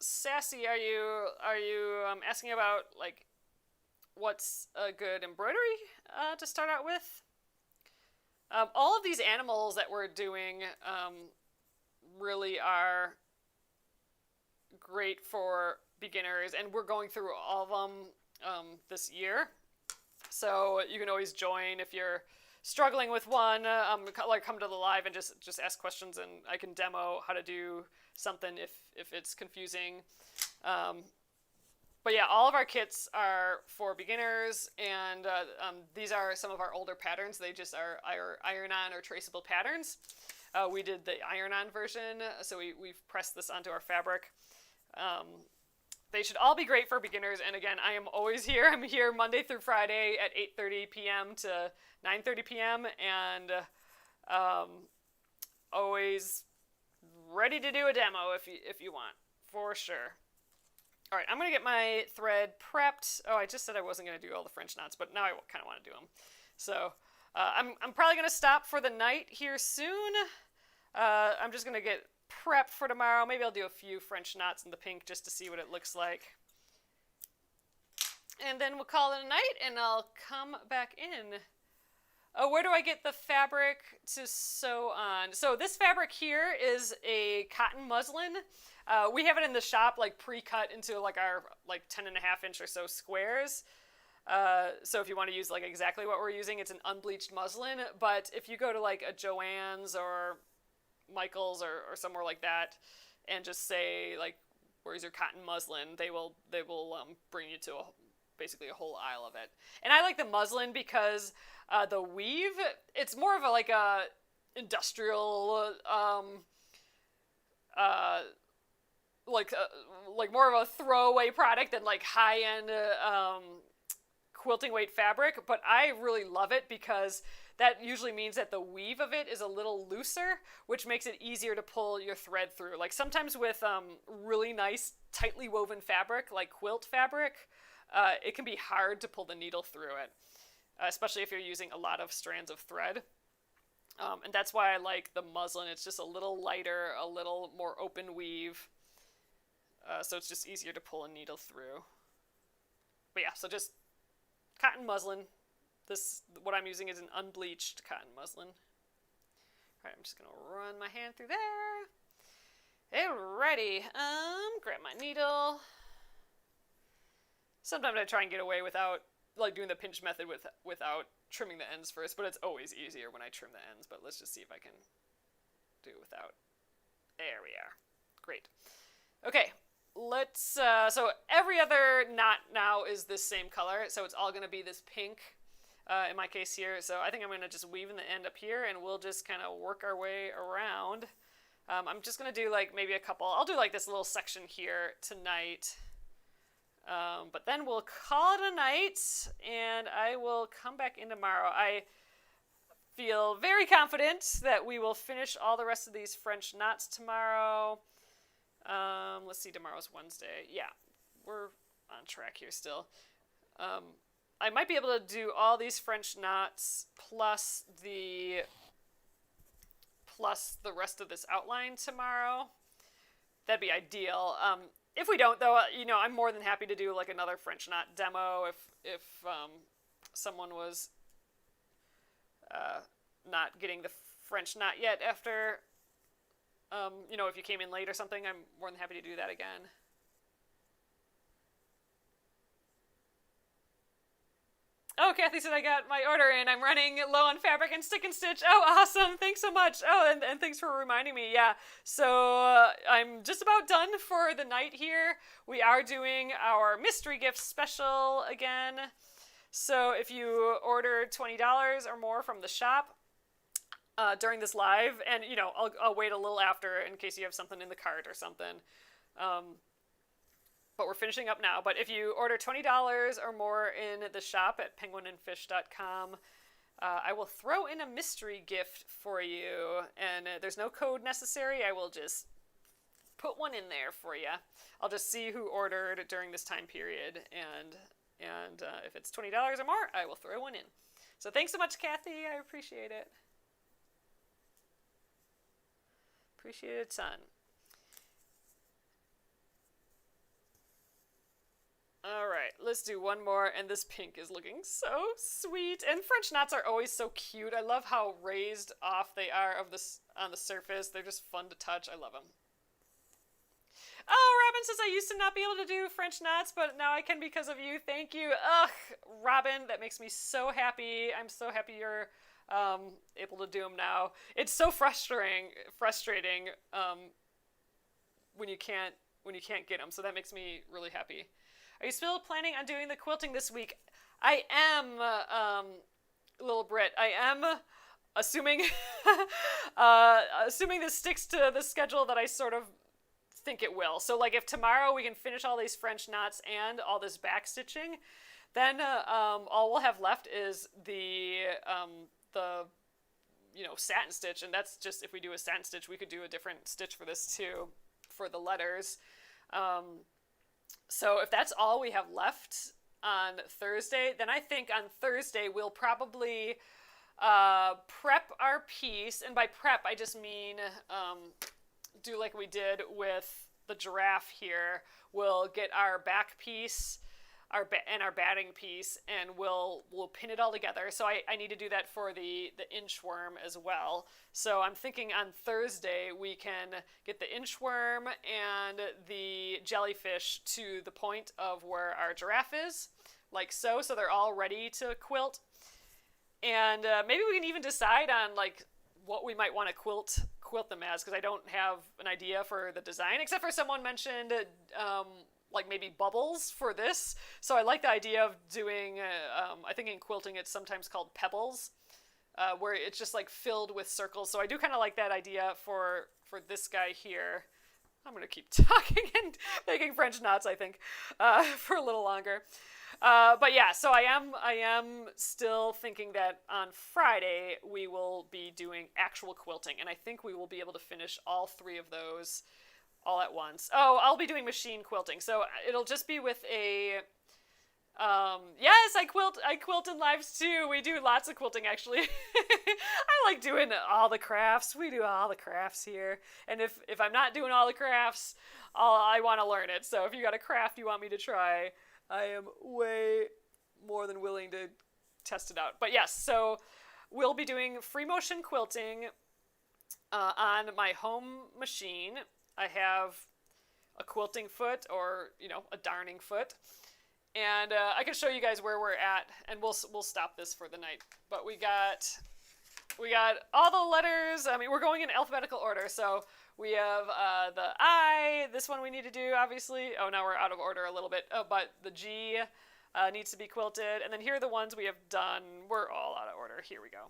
Sassy, are you asking about like what's a good embroidery to start out with? All of these animals that we're doing really are great for beginners, and we're going through all of them this year. So you can always join if you're struggling with one. Like come to the live and just ask questions, and I can demo how to do something if it's confusing. But yeah, all of our kits are for beginners, and these are some of our older patterns. They just are iron-on or traceable patterns. We did the iron-on version, so we've pressed this onto our fabric. They should all be great for beginners, and again, I am always here. I'm here Monday through Friday at 8:30 p.m. to 9:30 p.m. and always ready to do a demo if you want, for sure. All right, I'm going to get my thread prepped. Oh, I just said I wasn't going to do all the French knots, but now I kind of want to do them. So I'm probably going to stop for the night here soon. I'm just going to get prepped for tomorrow. Maybe I'll do a few French knots in the pink just to see what it looks like. And then we'll call it a night, and I'll come back in. Oh, where do I get the fabric to sew on? So this fabric here is a cotton muslin. We have it in the shop like pre-cut into like our like 10.5-inch or so squares. So if you want to use like exactly what we're using, it's an unbleached muslin. But if you go to like a Joann's or Michael's or somewhere like that and just say like, where's your cotton muslin, they will bring you to basically a whole aisle of it. And I like the muslin because the weave, it's more of a industrial like more of a throwaway product than like high-end quilting weight fabric, but I really love it because that usually means that the weave of it is a little looser, which makes it easier to pull your thread through. Like sometimes with really nice tightly woven fabric, like quilt fabric, it can be hard to pull the needle through it, especially if you're using a lot of strands of thread. And that's why I like the muslin. It's just a little lighter, a little more open weave. So it's just easier to pull a needle through. But yeah, so just cotton muslin. What I'm using is an unbleached cotton muslin. Alright, I'm just going to run my hand through there. Alrighty, grab my needle. Sometimes I try and get away without, like, doing the pinch method without trimming the ends first, but it's always easier when I trim the ends, but let's just see if I can do it without. There we are. Great. Okay, let's, so every other knot now is this same color, so it's all going to be this pink, in my case here, so I think I'm going to just weave in the end up here, and we'll just kind of work our way around. I'm just going to do, like, maybe a couple, I'll do, like, this little section here tonight, But then we'll call it a night, and I will come back in tomorrow. I feel very confident that we will finish all the rest of these French knots tomorrow. Let's see, tomorrow's Wednesday. Yeah, we're on track here still. I might be able to do all these French knots plus the rest of this outline tomorrow. That'd be ideal. If we don't, though, I'm more than happy to do like another French knot demo if someone was not getting the French knot yet after, if you came in late or something, I'm more than happy to do that again. Oh, Kathy said I got my order in. I'm running low on fabric and stick and stitch. Oh, awesome. Thanks so much. Oh, and thanks for reminding me. Yeah. So I'm just about done for the night here. We are doing our mystery gift special again. So if you order $20 or more from the shop during this live, and, I'll wait a little after in case you have something in the cart or something. But we're finishing up now. But if you order $20 or more in the shop at penguinandfish.com, I will throw in a mystery gift for you. And there's no code necessary. I will just put one in there for you. I'll just see who ordered during this time period. And if it's $20 or more, I will throw one in. So thanks so much, Kathy. I appreciate it. Appreciate it a ton. All right, let's do one more, and this pink is looking so sweet. And French knots are always so cute. I love how raised off they are on the surface. They're just fun to touch. I love them. Oh, Robin says I used to not be able to do French knots, but now I can because of you. Thank you. Ugh, Robin, that makes me so happy. I'm so happy you're able to do them now. It's so frustrating when you can't get them. So that makes me really happy. Are you still planning on doing the quilting this week? I am, little Brit. I am assuming this sticks to the schedule that I sort of think it will. So like if tomorrow we can finish all these French knots and all this back stitching, then all we'll have left is the satin stitch, and that's just if we do a satin stitch. We could do a different stitch for this too, for the letters. So if that's all we have left on Thursday, then I think on Thursday we'll probably prep our piece. And by prep, I just mean do like we did with the giraffe here. We'll get our back piece and our batting piece, and we'll pin it all together. So I need to do that for the inchworm as well. So I'm thinking on Thursday we can get the inchworm and the jellyfish to the point of where our giraffe is, like so they're all ready to quilt. And maybe we can even decide on like what we might want to quilt them as, because I don't have an idea for the design, except for someone mentioned like maybe bubbles for this. So I like the idea of doing, I think in quilting it's sometimes called pebbles, where it's just like filled with circles. So I do kind of like that idea for this guy here. I'm going to keep talking and making French knots, I think, for a little longer. But yeah, so I am still thinking that on Friday we will be doing actual quilting, and I think we will be able to finish all three of those all at once. Oh, I'll be doing machine quilting, so it'll just be with a yes, I quilt in lives too. We do lots of quilting, actually. I like doing all the crafts. We do all the crafts here, and if I'm not doing all the crafts, I want to learn it. So if you got a craft you want me to try, I am way more than willing to test it out. But yes, so we'll be doing free motion quilting on my home machine. I have a quilting foot, or a darning foot, and I can show you guys where we're at, and we'll stop this for the night. But we got all the letters. I mean, we're going in alphabetical order, so we have the I. This one we need to do, obviously. Oh, now we're out of order a little bit. Oh, but the G needs to be quilted, and then here are the ones we have done. We're all out of order. Here we go.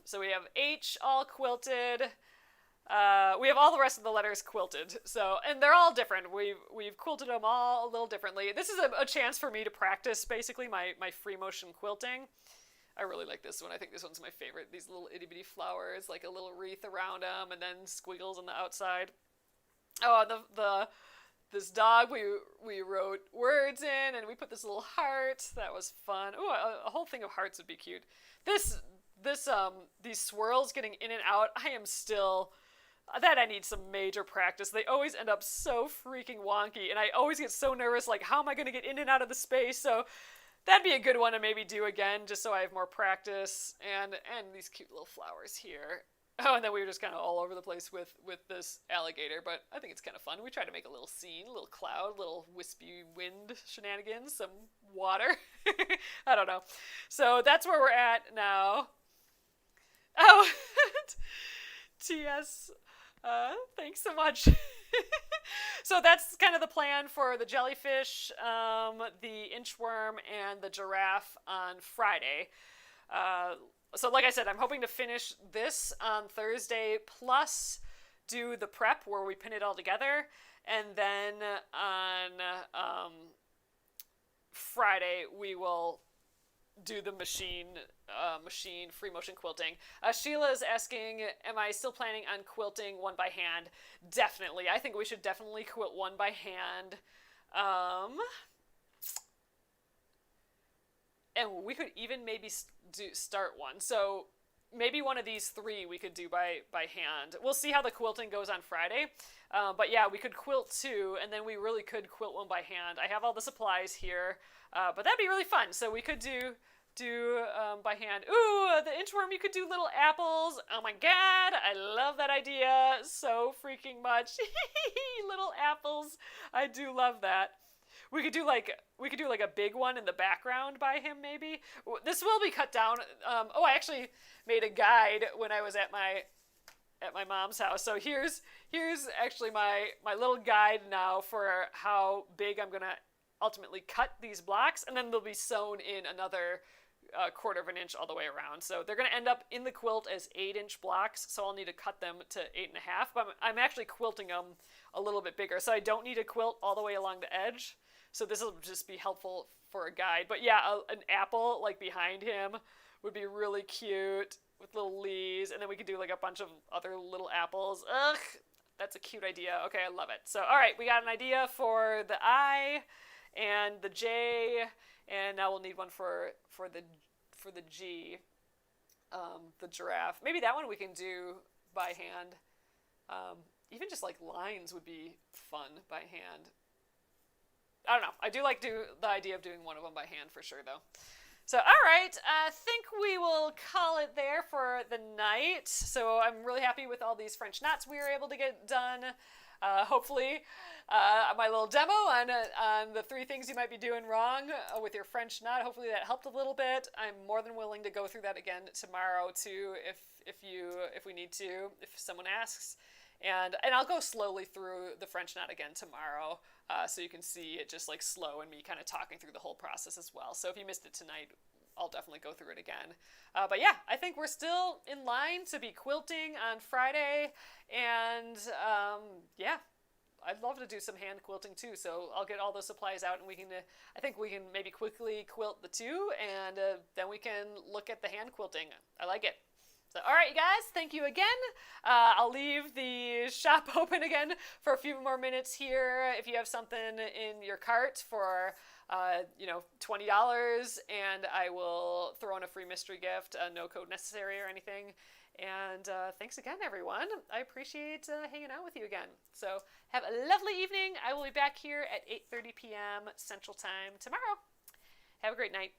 So we have H all quilted. We have all the rest of the letters quilted, so, and they're all different. We've quilted them all a little differently. This is a chance for me to practice, basically, my free motion quilting. I really like this one. I think this one's my favorite. These little itty-bitty flowers, like a little wreath around them, and then squiggles on the outside. Oh, this dog we wrote words in, and we put this little heart. That was fun. Oh, a whole thing of hearts would be cute. These swirls getting in and out, I need some major practice. They always end up so freaking wonky, and I always get so nervous, like, how am I going to get in and out of the space? So that'd be a good one to maybe do again, just so I have more practice. And these cute little flowers here. Oh, and then we were just kind of all over the place with this alligator, but I think it's kind of fun. We tried to make a little scene, a little cloud, little wispy wind shenanigans, some water. I don't know. So that's where we're at now. Oh, T.S., thanks so much. So that's kind of the plan for the jellyfish, the inchworm, and the giraffe on Friday. So like I said, I'm hoping to finish this on Thursday, plus do the prep where we pin it all together, and then on Friday we will do the machine free motion quilting. Sheila is asking, am I still planning on quilting one by hand? Definitely. I think we should definitely quilt one by hand. And we could even maybe start one. So maybe one of these three we could do by hand. We'll see how the quilting goes on Friday. But yeah, we could quilt two, and then we really could quilt one by hand. I have all the supplies here, but that'd be really fun. So we could do by hand. Ooh, the inchworm, you could do little apples. Oh my god, I love that idea so freaking much. Little apples. I do love that. We could do like a big one in the background by him, maybe. This will be cut down. I actually made a guide when I was at my mom's house. So here's actually my little guide now for how big I'm gonna ultimately cut these blocks, and then they'll be sewn in another quarter of an inch all the way around. So they're gonna end up in the quilt as 8-inch blocks. So I'll need to cut them to 8.5. But I'm actually quilting them a little bit bigger, so I don't need to quilt all the way along the edge. So this will just be helpful for a guide. But yeah, an apple like behind him would be really cute with little leaves. And then we could do like a bunch of other little apples. Ugh, that's a cute idea. Okay, I love it. So, all right, we got an idea for the I and the J. And now we'll need one for the G, the giraffe. Maybe that one we can do by hand. Even just like lines would be fun by hand. I don't know. I do like the idea of doing one of them by hand for sure, though. So, all right. I think we will call it there for the night. So I'm really happy with all these French knots we were able to get done. Hopefully, my little demo on the 3 things you might be doing wrong with your French knot, hopefully that helped a little bit. I'm more than willing to go through that again tomorrow, too, if we need to, if someone asks. And I'll go slowly through the French knot again tomorrow, so you can see it just like slow and me kind of talking through the whole process as well. So if you missed it tonight, I'll definitely go through it again. But yeah, I think we're still in line to be quilting on Friday, and yeah, I'd love to do some hand quilting too. So I'll get all those supplies out, and I think we can maybe quickly quilt the 2, and then we can look at the hand quilting. I like it. So, all right, you guys, thank you again. I'll leave the shop open again for a few more minutes here. If you have something in your cart for, $20, and I will throw in a free mystery gift, no code necessary or anything. And thanks again, everyone. I appreciate hanging out with you again. So have a lovely evening. I will be back here at 8:30 p.m. Central Time tomorrow. Have a great night.